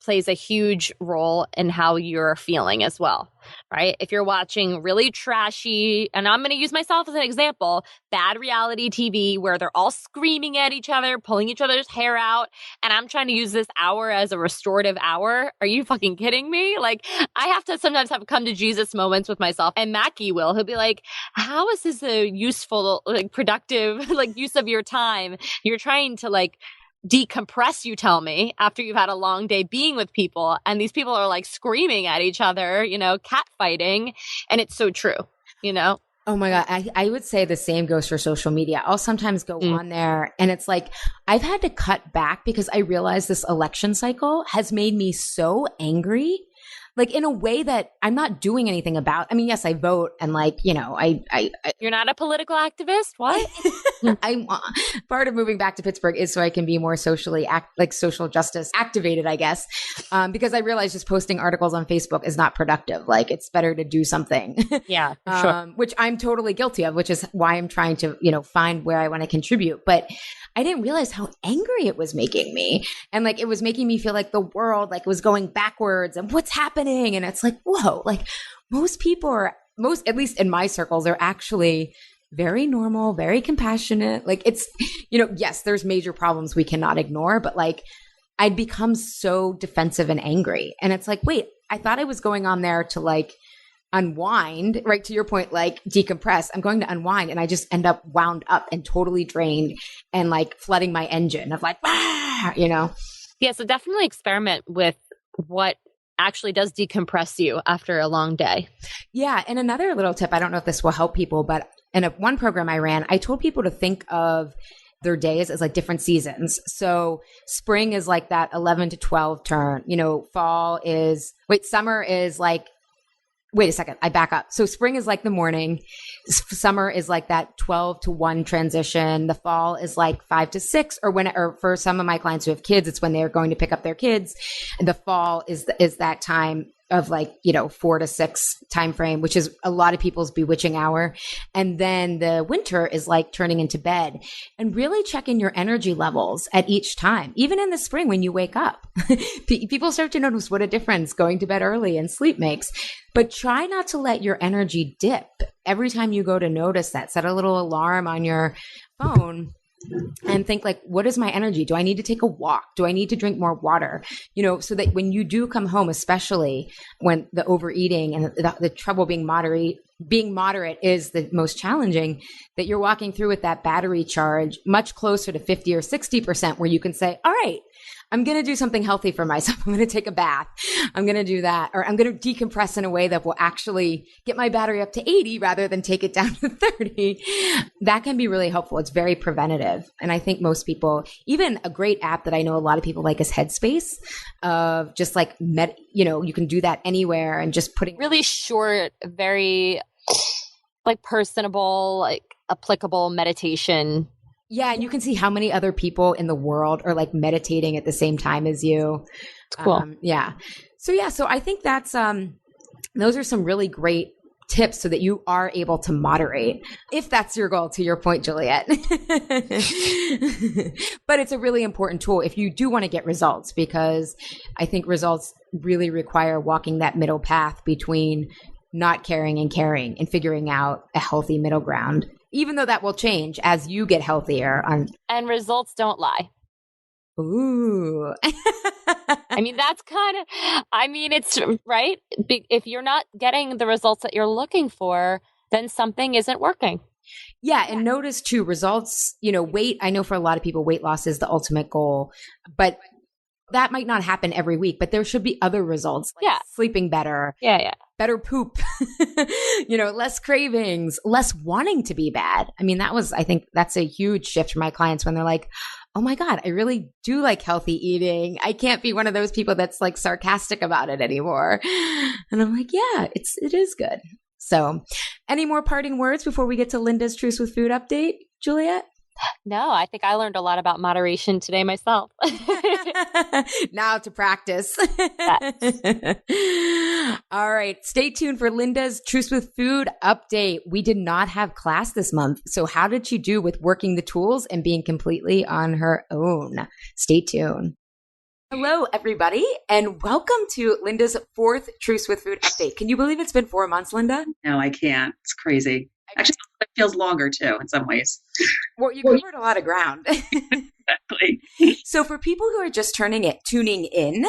plays a huge role in how you're feeling as well, right? If you're watching really trashy, and I'm going to use myself as an example, bad reality TV where they're all screaming at each other, pulling each other's hair out, and I'm trying to use this hour as a restorative hour. Are you fucking kidding me? Like, I have to sometimes have come to Jesus moments with myself, and Mackie he'll be like, how is this a useful, productive, use of your time? You're trying to decompress, you tell me, after you've had a long day being with people, and these people are screaming at each other, cat fighting, and it's so true, Oh my God. I would say the same goes for social media. I'll sometimes go on there and it's like, I've had to cut back because I realize this election cycle has made me so angry, in a way that I'm not doing anything about. I mean, yes, I vote and You're not a political activist? What? I'm part of moving back to Pittsburgh is so I can be more socially social justice activated, I guess. Because I realize just posting articles on Facebook is not productive. It's better to do something. Yeah, sure. Which I'm totally guilty of, which is why I'm trying to, find where I want to contribute. But I didn't realize how angry it was making me. And it was making me feel like the world, was going backwards and what's happening. And it's whoa, most people are, at least in my circles, are actually very normal, very compassionate. It's, yes, there's major problems we cannot ignore, but I'd become so defensive and angry. And it's wait, I thought I was going on there to unwind, right? To your point, decompress. I'm going to unwind and I just end up wound up and totally drained and flooding my engine of Yeah, so definitely experiment with what actually does decompress you after a long day. Yeah. And another little tip, I don't know if this will help people, but in one program I ran, I told people to think of their days as like different seasons. So spring is like that 11 to 12 turn, summer is like, wait a second, I back up. So spring is like the morning. Summer is like that 12 to 1 transition. The fall is like 5 to 6, or for some of my clients who have kids, it's when they're going to pick up their kids. And the fall is that time of 4 to 6 time frame, which is a lot of people's bewitching hour. And then the winter is like turning into bed, and really check in your energy levels at each time. Even in the spring, when you wake up, people start to notice what a difference going to bed early and sleep makes. But try not to let your energy dip every time you go to notice that. Set a little alarm on your phone and think like, what is my energy? Do I need to take a walk? Do I need to drink more water? So that when you do come home, especially when the overeating and the trouble being moderate is the most challenging, that you're walking through with that battery charge much closer to 50 or 60%, where you can say, all right, I'm going to do something healthy for myself. I'm going to take a bath. I'm going to do that. Or I'm going to decompress in a way that will actually get my battery up to 80 rather than take it down to 30. That can be really helpful. It's very preventative. And I think most people, even a great app that I know a lot of people like is Headspace, of just like, you can do that anywhere, and just putting really short, very like personable, like applicable meditation. Yeah, and you can see how many other people in the world are like meditating at the same time as you. It's cool. So I think that's those are some really great tips so that you are able to moderate, if that's your goal, to your point, Juliet. But it's a really important tool if you do want to get results, because I think results really require walking that middle path between not caring and caring, and figuring out a healthy middle ground. Even though that will change as you get healthier. And results don't lie. Ooh. I mean, it's right. If you're not getting the results that you're looking for, then something isn't working. Yeah. And notice too, results, weight. I know for a lot of people, weight loss is the ultimate goal, but that might not happen every week, but there should be other results, like sleeping better. Yeah. Better poop, less cravings, less wanting to be bad. I mean, I think that's a huge shift for my clients when they're like, oh my God, I really do like healthy eating. I can't be one of those people that's like sarcastic about it anymore. And I'm like, yeah, it is good. So any more parting words before we get to Linda's Truths with Food update, Juliet? No, I think I learned a lot about moderation today myself. Now to practice. Yes. All right. Stay tuned for Linda's Truths with Food update. We did not have class this month. So how did she do with working the tools and being completely on her own? Stay tuned. Hello, everybody, and welcome to Linda's 4th Truths with Food update. Can you believe it's been 4 months, Linda? No, I can't. It's crazy. Actually, it feels longer too in some ways. Well, you covered a lot of ground. Exactly. So for people who are just tuning in,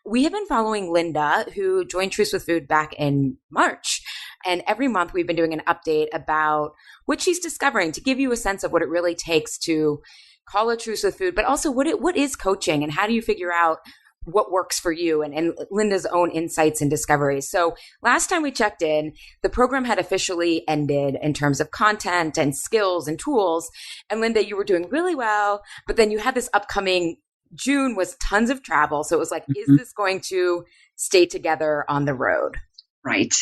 we have been following Linda, who joined Truths with Food back in March. And every month we've been doing an update about what she's discovering to give you a sense of what it really takes to call it Truths with Food, but also what is coaching and how do you figure out what works for you, and Linda's own insights and discoveries. So last time we checked in, the program had officially ended in terms of content and skills and tools. And Linda, you were doing really well, but then you had this upcoming June was tons of travel. So it was like, is this going to stay together on the road? Right.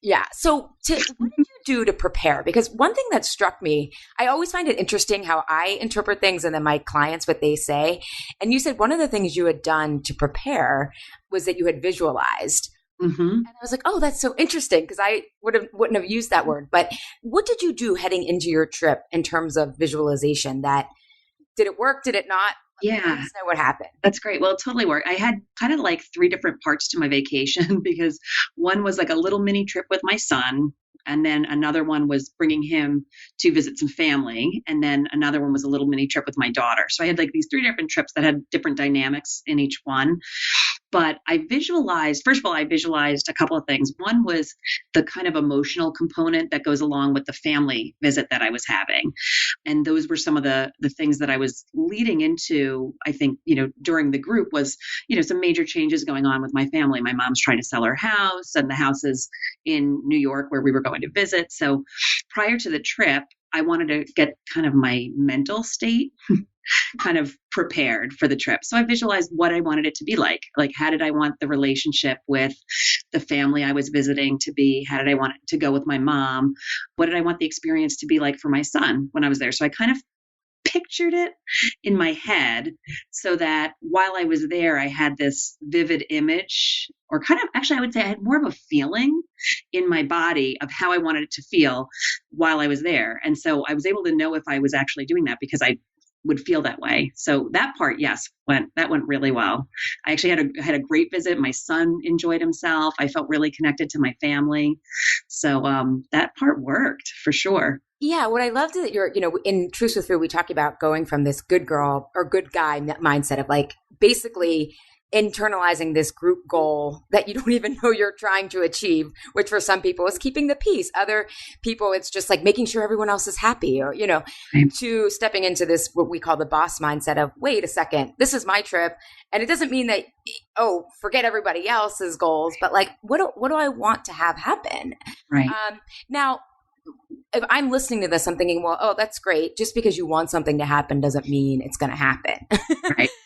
Yeah. So what did you do to prepare? Because one thing that struck me, I always find it interesting how I interpret things and then my clients, what they say. And you said one of the things you had done to prepare was that you had visualized. Mm-hmm. And I was like, oh, that's so interesting, because I wouldn't have used that word. But what did you do heading into your trip in terms of visualization? Did it work? Did it not? Yeah. Let us know what happened. That's great. Well, it totally worked. I had kind of like 3 different parts to my vacation because one was like a little mini trip with my son. And then another one was bringing him to visit some family. And then another one was a little mini trip with my daughter. So I had like these 3 different trips that had different dynamics in each one. But first of all, I visualized a couple of things. One was the kind of emotional component that goes along with the family visit that I was having. And those were some of the things that I was leading into, I think, during the group was, some major changes going on with my family. My mom's trying to sell her house, and the house is in New York where we were going to visit. So prior to the trip, I wanted to get kind of my mental state kind of prepared for the trip. So I visualized what I wanted it to be like. Like, how did I want the relationship with the family I was visiting to be? How did I want it to go with my mom? What did I want the experience to be like for my son when I was there? So I kind of pictured it in my head so that while I was there, I had this vivid image, or kind of, actually, I would say I had more of a feeling in my body of how I wanted it to feel while I was there. And so I was able to know if I was actually doing that because I would feel that way. So that part, yes, went really well. I actually had a great visit. My son enjoyed himself. I felt really connected to my family. So that part worked for sure. Yeah, what I loved is that you're, in Truth with Food, we talk about going from this good girl or good guy mindset of like basically internalizing this group goal that you don't even know you're trying to achieve, which for some people is keeping the peace. Other people, it's just like making sure everyone else is happy, or, to stepping into this, what we call the boss mindset of, wait a second, this is my trip. And it doesn't mean that, forget everybody else's goals, but like, what do I want to have happen? Right. Now, if I'm listening to this, I'm thinking, well, that's great. Just because you want something to happen doesn't mean it's going to happen.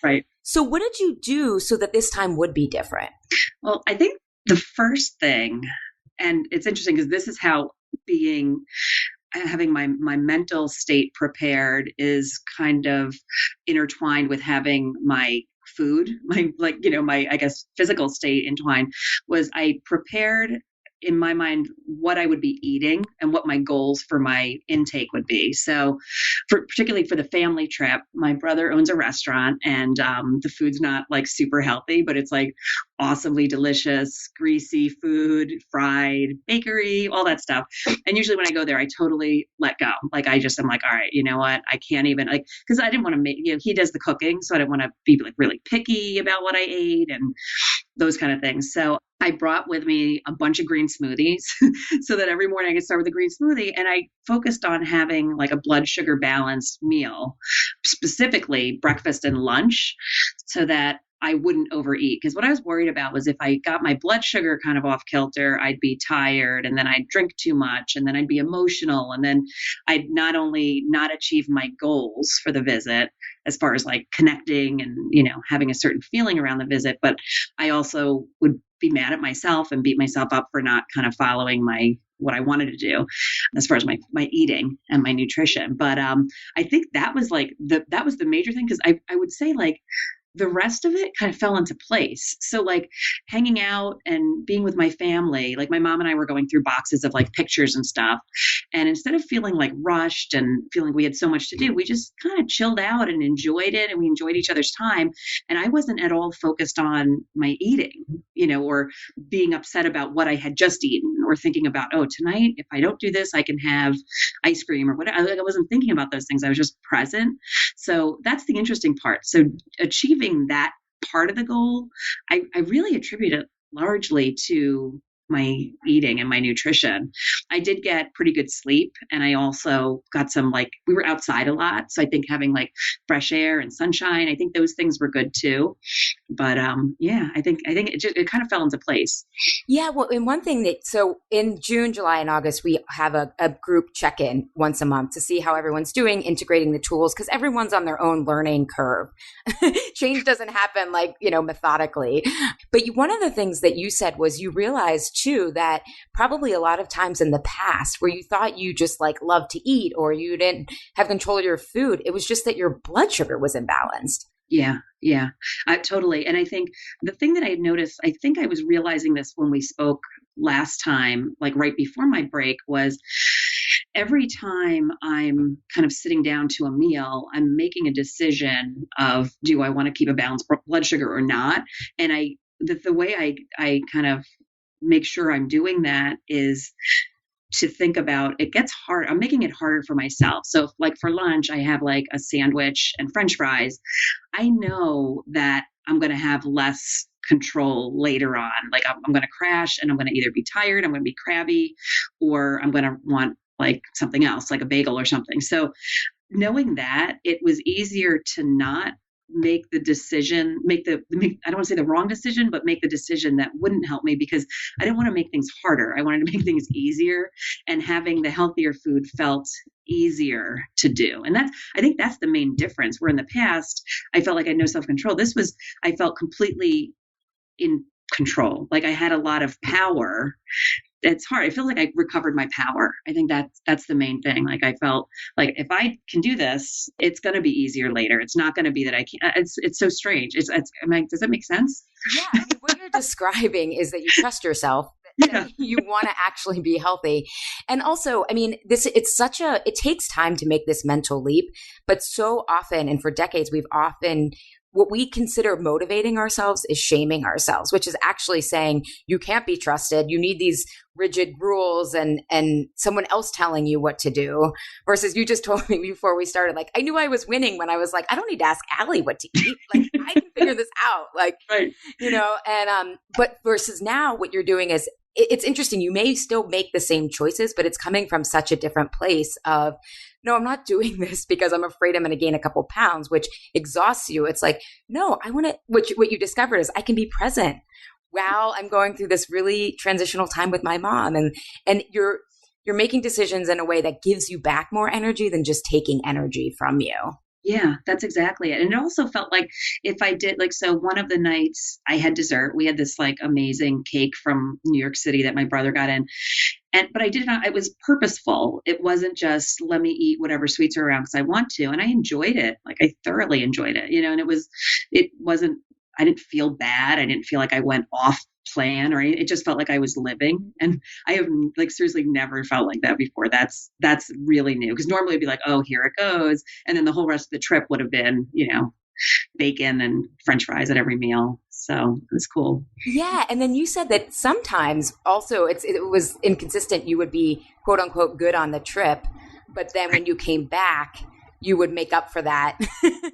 Right. So what did you do so that this time would be different? Well, I think the first thing, and it's interesting because this is how having my mental state prepared is kind of intertwined with having my food, my I guess physical state entwined, was I prepared in my mind what I would be eating and what my goals for my intake would be. So particularly for the family trip, my brother owns a restaurant, and the food's not like super healthy, but it's like awesomely delicious, greasy food, fried bakery, all that stuff. And usually when I go there, I totally let go. Like I'm like, all right, you know what? I can't even, like, because I didn't want to make, he does the cooking. So I didn't want to be like really picky about what I ate and those kind of things. So I brought with me a bunch of green smoothies so that every morning I could start with a green smoothie. And I focused on having like a blood sugar balanced meal, specifically breakfast and lunch, so that I wouldn't overeat. Because what I was worried about was if I got my blood sugar kind of off kilter, I'd be tired, and then I'd drink too much, and then I'd be emotional, and then I'd not only not achieve my goals for the visit as far as like connecting and, having a certain feeling around the visit, but I also would be mad at myself and beat myself up for not kind of following what I wanted to do as far as my eating and my nutrition. But I think that was like that was the major thing, because I would say like the rest of it kind of fell into place. So like hanging out and being with my family, like my mom and I were going through boxes of like pictures and stuff. And instead of feeling like rushed and feeling we had so much to do, we just kind of chilled out and enjoyed it. And we enjoyed each other's time. And I wasn't at all focused on my eating, or being upset about what I had just eaten, or thinking about, tonight, if I don't do this, I can have ice cream or whatever. I wasn't thinking about those things. I was just present. So that's the interesting part. So achieving that part of the goal, I really attribute it largely to my eating and my nutrition. I did get pretty good sleep, and I also got some, like, we were outside a lot. So I think having like fresh air and sunshine, I think those things were good too. But I think it kind of fell into place. Yeah, well, and one thing so in June, July, and August, we have a group check-in once a month to see how everyone's doing, integrating the tools, because everyone's on their own learning curve. Change doesn't happen like, methodically. But one of the things that you said was you realized too that probably a lot of times in the past where you thought you just like loved to eat or you didn't have control of your food, it was just that your blood sugar was imbalanced. Yeah, totally. And I think the thing that I had noticed, I think I was realizing this when we spoke last time, like right before my break, was every time I'm kind of sitting down to a meal, I'm making a decision of, do I want to keep a balanced blood sugar or not? And the way I kind of make sure I'm doing that is to think about, it gets hard. I'm making it harder for myself. So like for lunch, I have like a sandwich and French fries. I know that I'm going to have less control later on. Like I'm going to crash and I'm going to either be tired, I'm going to be crabby, or I'm going to want like something else, like a bagel or something. So knowing that, it was easier to not make the decision, I don't want to say the wrong decision, but make the decision that wouldn't help me, because I didn't want to make things harder. I wanted to make things easier, and having the healthier food felt easier to do. And I think that's the main difference. Where in the past, I felt like I had no self-control. I felt completely in control. Like I had a lot of power. It's hard. I feel like I recovered my power. I think that's the main thing. Like I felt like if I can do this, it's going to be easier later. It's not going to be that I can't. It's so strange. Does that make sense? Yeah. I mean, what you're describing is that you trust yourself, that you want to actually be healthy. And also, I mean, it takes time to make this mental leap, but so often, and for decades, what we consider motivating ourselves is shaming ourselves, which is actually saying you can't be trusted. You need these rigid rules and someone else telling you what to do, versus you just told me before we started, like, I knew I was winning when I was like, I don't need to ask Allie what to eat. Like, I can figure this out. Like, right. But versus now what you're doing is, it's interesting. You may still make the same choices, but it's coming from such a different place of, no, I'm not doing this because I'm afraid I'm going to gain a couple pounds, which exhausts you. It's like, no, I want to, what you discovered is I can be present while I'm going through this really transitional time with my mom. And you're making decisions in a way that gives you back more energy than just taking energy from you. Yeah, that's exactly it. And it also felt like if I did, like, so one of the nights I had dessert, we had this like amazing cake from New York City that my brother got in. But I did not, it was purposeful. It wasn't just let me eat whatever sweets are around because I want to. And I enjoyed it. Like I thoroughly enjoyed it, and I didn't feel bad. I didn't feel like I went off plan or anything. It just felt like I was living. And I have like seriously never felt like that before. That's really new, because normally it'd be like, oh, here it goes. And then the whole rest of the trip would have been, bacon and French fries at every meal. So it was cool. Yeah. And then you said that sometimes also it was inconsistent. You would be quote unquote good on the trip, but then when you came back, you would make up for that.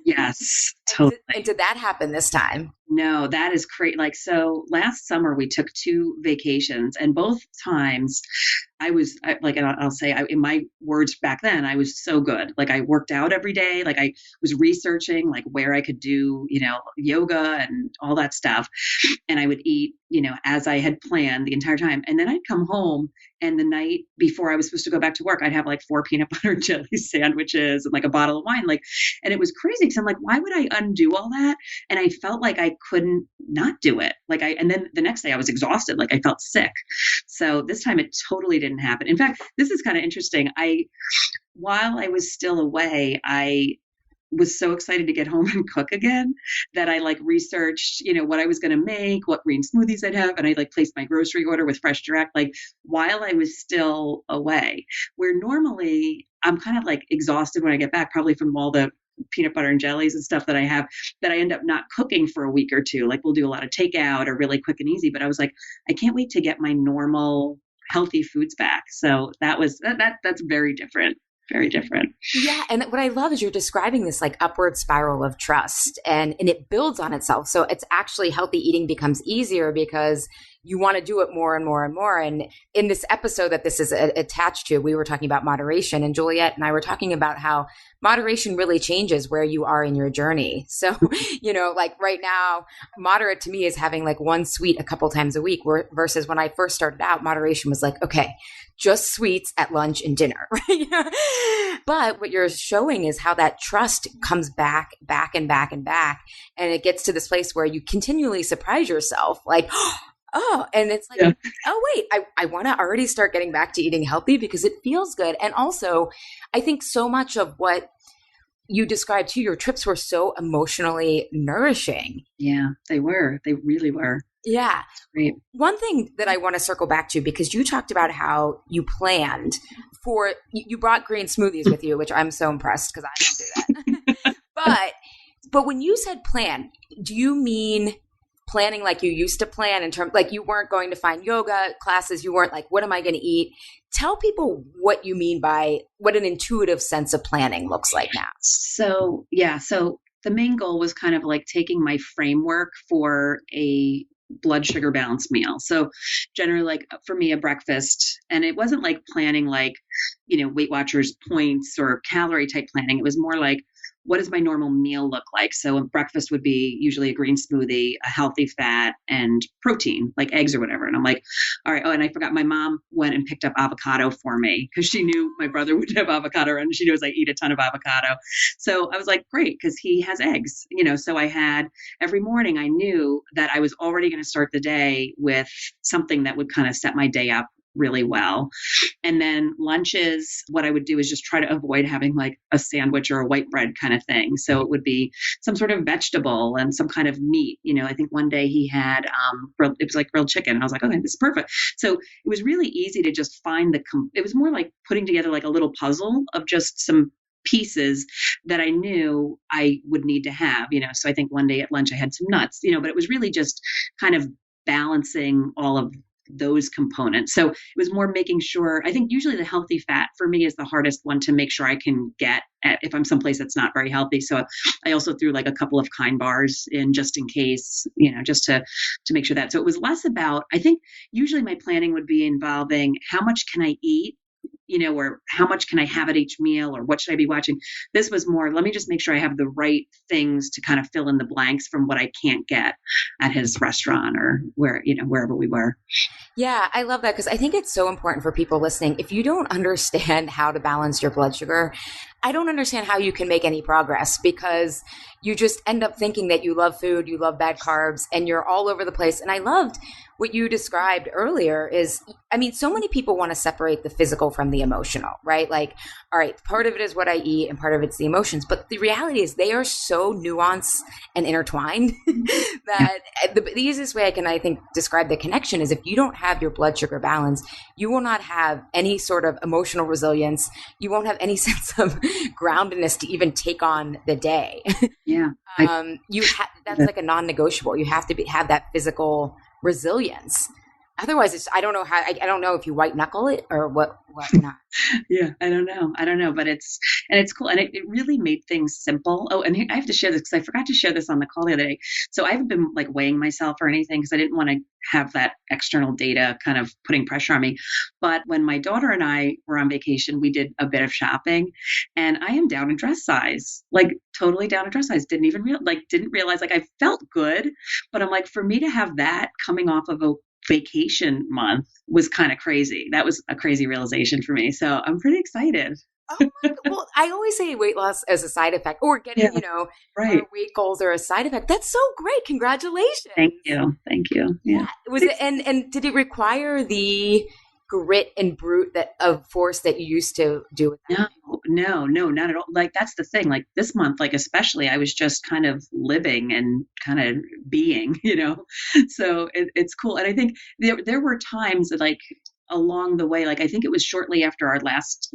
Yes, totally. And did that happen this time? No, that is great. Like, so last summer we took 2 vacations, and both times I'll say in my words back then, I was so good. Like I worked out every day. Like I was researching like where I could do, yoga and all that stuff. And I would eat, as I had planned the entire time. And then I'd come home, and the night before I was supposed to go back to work, I'd have like 4 peanut butter and jelly sandwiches and like a bottle of wine. And it was crazy because I'm like, why would I undo all that? And I felt like I couldn't not do it. And then the next day I was exhausted. Like I felt sick. So this time it totally didn't happen. In fact, this is kind of interesting. While I was still away, I was so excited to get home and cook again that I like researched, what I was going to make, what green smoothies I'd have. And I like placed my grocery order with Fresh Direct, like while I was still away, where normally I'm kind of like exhausted when I get back, probably from all the peanut butter and jellies and stuff that I have, that I end up not cooking for a week or two. Like we'll do a lot of takeout or really quick and easy. But I was like, I can't wait to get my normal healthy foods back. So that's very different. Very different. Yeah. And what I love is you're describing this like upward spiral of trust, and it builds on itself. So it's actually healthy eating becomes easier because you want to do it more and more and more. And in this episode that this is attached to, we were talking about moderation, and Juliet and I were talking about how moderation really changes where you are in your journey. So, like right now, moderate to me is having like one sweet a couple times a week, versus when I first started out, moderation was like, okay, just sweets at lunch and dinner. Right? But what you're showing is how that trust comes back and back and back. And it gets to this place where you continually surprise yourself like, oh, and it's like, oh, wait, I want to already start getting back to eating healthy because it feels good. And also, I think so much of what you described too, your trips were so emotionally nourishing. Yeah, they were. They really were. Yeah. Great. One thing that I want to circle back to, because you talked about how you planned you brought green smoothies with you, which I'm so impressed because I don't do that. But when you said plan, do you mean planning like you used to plan, in terms like you weren't going to find yoga classes? You weren't like, what am I going to eat? Tell people what you mean by what an intuitive sense of planning looks like now. So the main goal was kind of like taking my framework for a blood sugar balance meal. So generally, like for me, a breakfast, and it wasn't like planning like, Weight Watchers points or calorie type planning. It was more like, what does my normal meal look like? So a breakfast would be usually a green smoothie, a healthy fat, and protein, like eggs or whatever. And I'm like, all right. Oh, and I forgot my mom went and picked up avocado for me because she knew my brother would have avocado and she knows I eat a ton of avocado. So I was like, great, because he has eggs, so I had every morning I knew that I was already going to start the day with something that would kind of set my day up really well. And then lunches, what I would do is just try to avoid having like a sandwich or a white bread kind of thing. So it would be some sort of vegetable and some kind of meat. I think one day he had, it was like grilled chicken. And I was like, okay, this is perfect. So it was really easy to just find it was more like putting together like a little puzzle of just some pieces that I knew I would need to have, So I think one day at lunch I had some nuts, but it was really just kind of balancing all of those components. So it was more making sure, I think usually the healthy fat for me is the hardest one to make sure I can get at if I'm someplace that's not very healthy. So I also threw like a couple of Kind bars in just in case, just to make sure that. So it was less about, I think usually my planning would be involving how much can I eat, or how much can I have at each meal, or what should I be watching? This was more, let me just make sure I have the right things to kind of fill in the blanks from what I can't get at his restaurant or wherever we were. Yeah, I love that because I think it's so important for people listening. If you don't understand how to balance your blood sugar, I don't understand how you can make any progress because you just end up thinking that you love food, you love bad carbs, and you're all over the place. And I loved what you described earlier is, so many people want to separate the physical from the emotional, right? Like, all right, part of it is what I eat and part of it's the emotions. But the reality is they are so nuanced and intertwined that the easiest way I think, describe the connection is if you don't have your blood sugar balance, you will not have any sort of emotional resilience. You won't have any sense of groundedness to even take on the day. Yeah. That's like a non-negotiable. You have to have that physical resilience. Otherwise, I don't know if you white knuckle it or what not. Yeah, I don't know, but it's cool. And it really made things simple. Oh, and I have to share this because I forgot to share this on the call the other day. So I haven't been like weighing myself or anything because I didn't want to have that external data kind of putting pressure on me. But when my daughter and I were on vacation, we did a bit of shopping and I am down in dress size, like totally down in dress size. Didn't realize like I felt good, but I'm like, for me to have that coming off of a vacation month was kind of crazy. That was a crazy realization for me. So I'm pretty excited. Oh well, I always say weight loss as a side effect or getting, right. Weight goals are a side effect. That's so great. Congratulations. Thank you. Yeah. Was it, and did it require the grit and brute of force that you used to do with that? No, not at all. Like, that's the thing. Like this month, like, especially I was just kind of living and kind of being, so it's cool. And I think there were times that like along the way, like, I think it was shortly after our last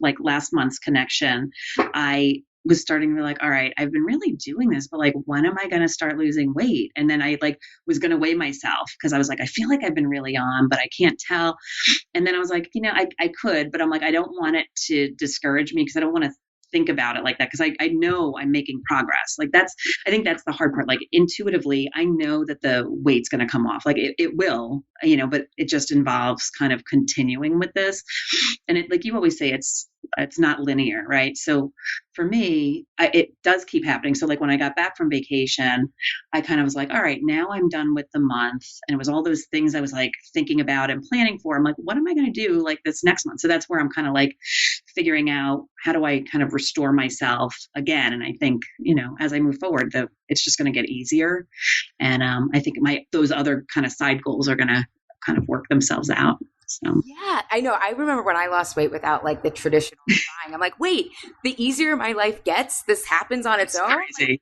month's connection, I was starting to be like, all right, I've been really doing this, but like, when am I going to start losing weight? And then I like was going to weigh myself because I was like, I feel like I've been really on, but I can't tell. And then I was like, I could, but I'm like, I don't want it to discourage me because I don't want to think about it like that because I know I'm making progress. Like I think that's the hard part. Like intuitively, I know that the weight's going to come off. Like it will, but it just involves kind of continuing with this. And it, like you always say, it's not linear, right? So for me, it does keep happening. So like when I got back from vacation, I kind of was like, all right, now I'm done with the month. And it was all those things I was like thinking about and planning for. I'm like, what am I going to do like this next month? So that's where I'm kind of like figuring out how do I kind of restore myself again. And I think, as I move forward, it's just going to get easier. And I think those other kind of side goals are going to kind of work themselves out. So. Yeah, I know. I remember when I lost weight without like the traditional trying. I'm like, wait, the easier my life gets, this happens on its own. Crazy.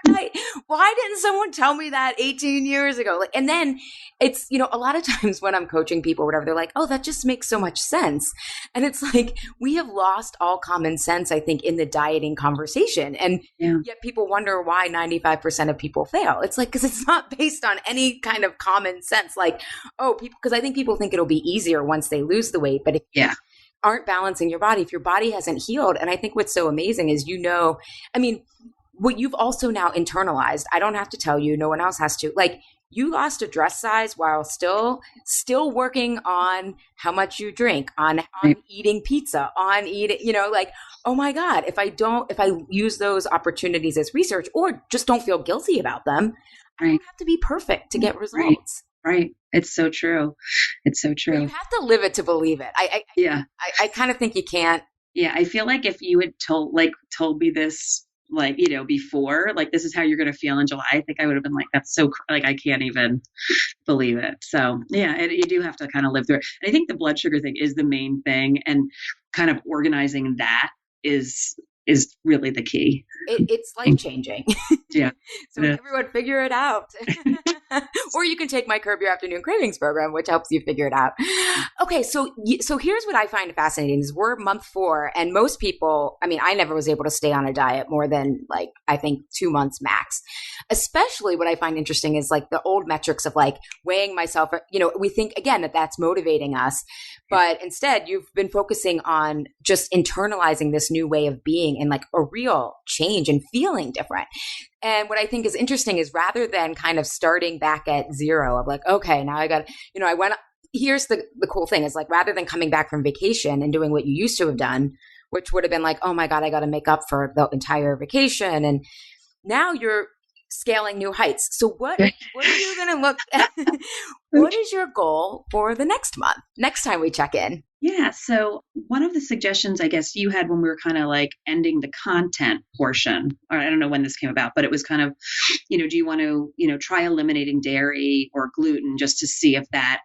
Like, why didn't someone tell me that 18 years ago? Like, and then it's, a lot of times when I'm coaching people or whatever, they're like, oh, that just makes so much sense. And it's like, we have lost all common sense, I think, in the dieting conversation. And yet people wonder why 95% of people fail. It's like, because it's not based on any kind of common sense. Like, because I think people think it'll be easier once they lose the weight. But if you aren't balancing your body, if your body hasn't healed, and I think what's so amazing is, what you've also now internalized, I don't have to tell you, no one else has to, like, you lost a dress size while still working on how much you drink, on eating pizza, on eating, like, oh my God, if I use those opportunities as research or just don't feel guilty about them, I don't have to be perfect to get results. Right. It's so true. It's so true. But you have to live it to believe it. I kind of think you can't. Yeah. I feel like if you had told me this, like, before, like, this is how you're going to feel in July, I think I would have been like, that's so, like, I can't even believe it. So yeah, you do have to kind of live through it. And I think the blood sugar thing is the main thing, and kind of organizing that is really the key. It's life changing. Yeah. So everyone figure it out. Or you can take my Curb Your Afternoon Cravings program, which helps you figure it out. Okay, so here's what I find fascinating is we're month 4, and most people, I mean, I never was able to stay on a diet more than, like, I think 2 months max. Especially what I find interesting is, like, the old metrics of, like, weighing myself, we think, again, that that's motivating us. But instead, you've been focusing on just internalizing this new way of being and, like, a real change and feeling different. And what I think is interesting is rather than kind of starting back at zero of, like, okay, now I got, here's the cool thing is, like, rather than coming back from vacation and doing what you used to have done, which would have been like, oh my God, I got to make up for the entire vacation. And now you're scaling new heights. So what are you going to look at? What is your goal for the next month, next time we check in? Yeah. So one of the suggestions, I guess, you had when we were kind of like ending the content portion, or I don't know when this came about, but it was kind of, do you want to, try eliminating dairy or gluten just to see if that,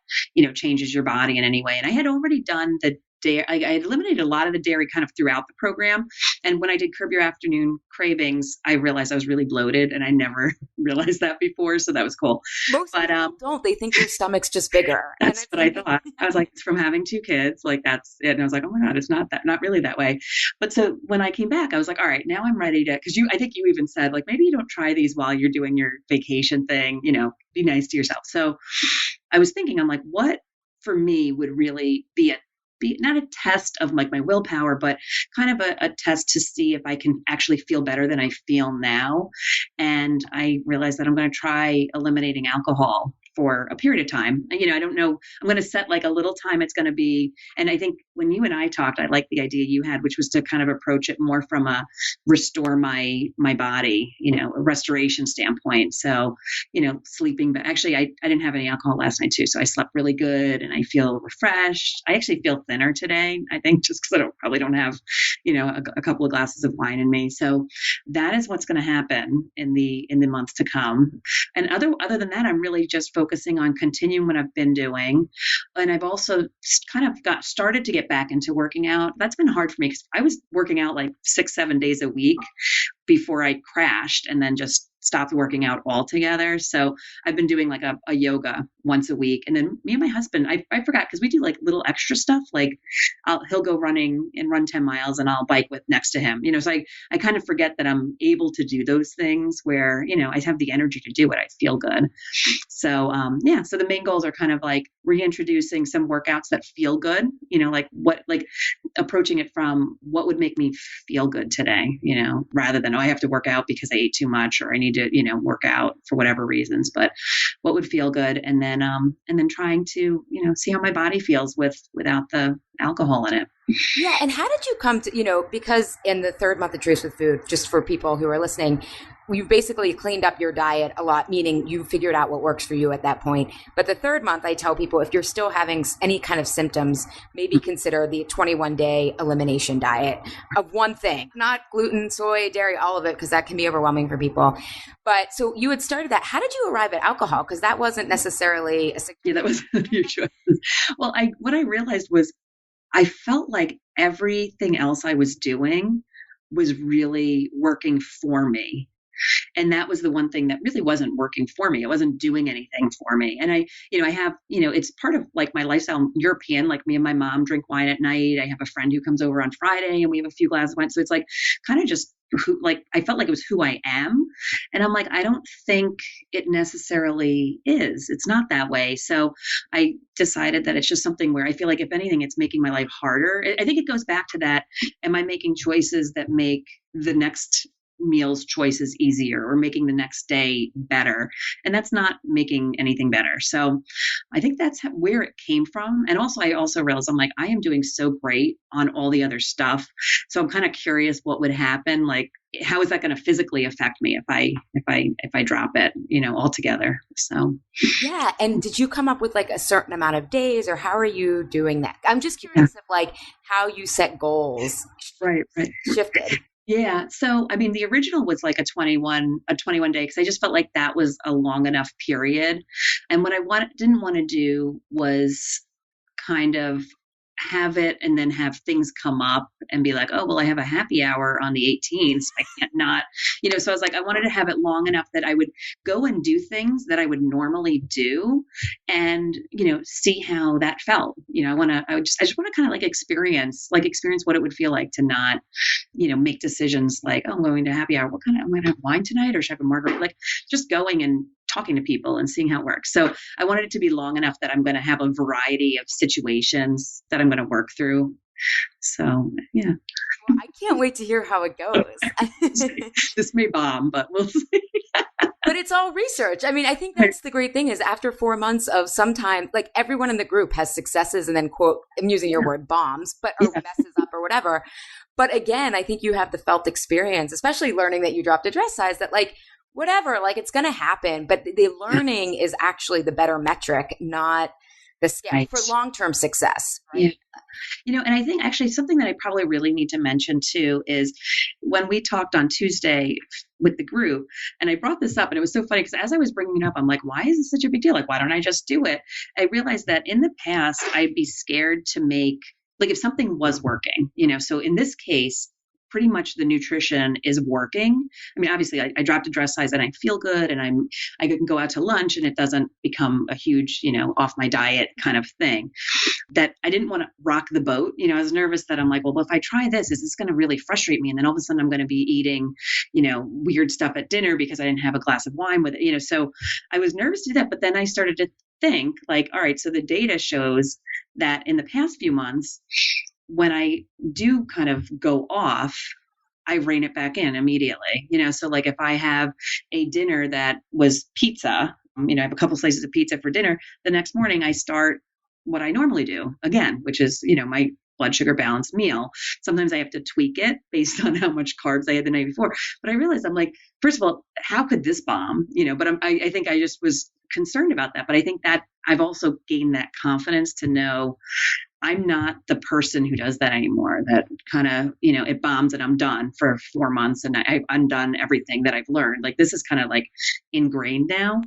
changes your body in any way? And I had already done the dairy. I had eliminated a lot of the dairy kind of throughout the program. And when I did Curb Your Afternoon Cravings, I realized I was really bloated, and I never realized that before. So that was cool. Most people don't. They think their stomach's just bigger. That's what I thought. I was like, it's from having 2 kids. Like, that's it. And I was like, oh my God, it's not really that way. But so when I came back, I was like, all right, now I'm ready to, because I think you even said, like, maybe you don't try these while you're doing your vacation thing, be nice to yourself. So I was thinking, I'm like, what for me would really be not a test of, like, my willpower, but kind of a test to see if I can actually feel better than I feel now. And I realized that I'm going to try eliminating alcohol for a period of time. I don't know. I'm going to set, like, a little time it's going to be. And I think when you and I talked, I liked the idea you had, which was to kind of approach it more from a restore my body, a restoration standpoint. So, sleeping, but actually I didn't have any alcohol last night too. So I slept really good and I feel refreshed. I actually feel thinner today, I think, just because I probably don't have, a couple of glasses of wine in me. So that is what's going to happen in the months to come. And other than that, I'm really just focusing on continuing what I've been doing. And I've also kind of started to get back into working out. That's been hard for me because I was working out like 6-7 days a week before I crashed and then just stopped working out altogether. So I've been doing like a yoga once a week. And then me and my husband, I forgot, because we do like little extra stuff. Like he'll go running and run 10 miles and I'll bike with next to him, so I kind of forget that I'm able to do those things where, I have the energy to do it. I feel good. So, so the main goals are kind of like reintroducing some workouts that feel good, like approaching it from what would make me feel good today, rather than, I have to work out because I ate too much or I need to, work out for whatever reasons, but what would feel good. And then trying to, see how my body feels without the alcohol in it. Yeah. And how did you come to, because in the 3rd month of Truth with Food, just for people who are listening, you've basically cleaned up your diet a lot, meaning you figured out what works for you at that point. But the 3rd month, I tell people, if you're still having any kind of symptoms, maybe consider the 21-day elimination diet of one thing, not gluten, soy, dairy, all of it, because that can be overwhelming for people. But so you had started that. How did you arrive at alcohol? Because that wasn't necessarily yeah, that was your choice. Well, what I realized was I felt like everything else I was doing was really working for me. And that was the one thing that really wasn't working for me. It wasn't doing anything for me. And I have, it's part of like my lifestyle. I'm European, like me and my mom drink wine at night. I have a friend who comes over on Friday and we have a few glasses of wine. So it's like kind of just I felt like it was who I am. And I'm like, I don't think it necessarily is. It's not that way. So I decided that it's just something where I feel like, if anything, it's making my life harder. I think it goes back to that. Am I making choices that make the next meals choices easier or making the next day better. And that's not making anything better. So I think that's where it came from. And also, I also realized I'm like, I am doing so great on all the other stuff. So I'm kind of curious what would happen. Like, how is that going to physically affect me if I drop it, altogether? So yeah. And did you come up with like a certain amount of days, or how are you doing that? I'm just curious of like how you set goals. Right. Shifted. Yeah. So, I mean, the original was like a 21 day, because I just felt like that was a long enough period. And what I didn't want to do was kind of have it and then have things come up and be like, oh, well, I have a happy hour on the 18th. I can't not, so I was like, I wanted to have it long enough that I would go and do things that I would normally do and, see how that felt. I just want to kind of like experience what it would feel like to not, make decisions like, oh, I'm going to happy hour. I'm going to have wine tonight, or should I have a margarita? Like just going and talking to people and seeing how it works. So I wanted it to be long enough that I'm going to have a variety of situations that I'm going to work through. So, yeah. Well, I can't wait to hear how it goes. This may bomb, but we'll see. But it's all research. I mean, I think that's the great thing is after 4 months of sometimes, like everyone in the group has successes and then quote, I'm using your word bombs, but or messes up or whatever. But again, I think you have the felt experience, especially learning that you dropped a dress size, that like, whatever, like it's going to happen. But the learning is actually the better metric, not the scale for long-term success. Right? Yeah. And I think actually something that I probably really need to mention too is when we talked on Tuesday with the group, and I brought this up, and it was so funny because as I was bringing it up, I'm like, why is this such a big deal? Like, why don't I just do it? I realized that in the past, I'd be scared to make, like if something was working, so in this case, pretty much the nutrition is working. I mean, obviously I dropped a dress size and I feel good, and I can go out to lunch and it doesn't become a huge, off my diet kind of thing. That I didn't want to rock the boat. I was nervous that I'm like, well, if I try this, is this going to really frustrate me? And then all of a sudden I'm going to be eating, weird stuff at dinner because I didn't have a glass of wine with it, so I was nervous to do that. But then I started to think like, all right, so the data shows that in the past few months, when I do kind of go off, I rein it back in immediately, so like if I have a dinner that was pizza, I have a couple slices of pizza for dinner, the next morning I start what I normally do again, which is, my blood sugar balanced meal. Sometimes I have to tweak it based on how much carbs I had the night before. But I realized I'm like, first of all, how could this bomb? But I think I just was concerned about that. But I think that I've also gained that confidence to know I'm not the person who does that anymore. That kind of, it bombs and I'm done for 4 months and I've undone everything that I've learned. Like this is kind of like ingrained now.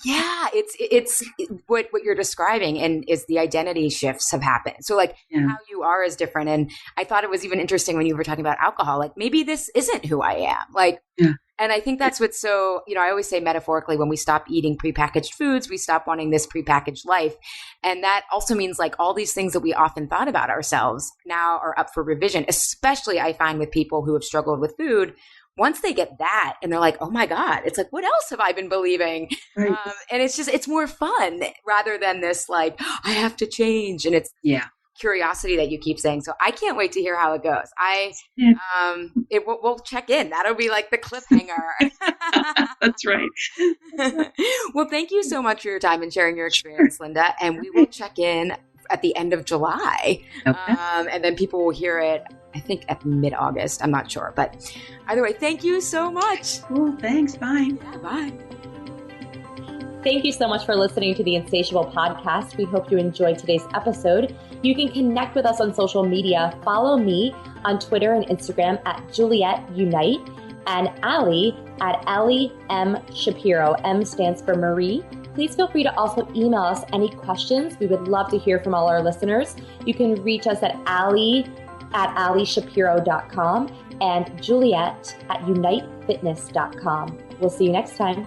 Yeah, it's what you're describing, and is the identity shifts have happened. So like how you are is different. And I thought it was even interesting when you were talking about alcohol, like maybe this isn't who I am. Like, and I think that's what's so, I always say metaphorically, when we stop eating prepackaged foods, we stop wanting this prepackaged life. And that also means like all these things that we often thought about ourselves now are up for revision, especially I find with people who have struggled with food. Once they get that and they're like, oh my God, it's like, what else have I been believing? Right. And it's more fun rather than this, like, I have to change. And it's curiosity that you keep saying. So I can't wait to hear how it goes. We'll check in. That'll be like the cliffhanger. That's right. Well, thank you so much for your time and sharing your experience, Linda. And we will check in at the end of July. Okay. And then people will hear it, I think at mid-August. I'm not sure. But either way, thank you so much. Cool. Thanks. Bye. Yeah, bye. Thank you so much for listening to the Insatiable podcast. We hope you enjoyed today's episode. You can connect with us on social media. Follow me on Twitter and Instagram at Juliet Unite, and Allie at Allie M. Shapiro. M stands for Marie. Please feel free to also email us any questions. We would love to hear from all our listeners. You can reach us at Allie at allieshapiro.com and Juliet at unitefitness.com. We'll see you next time.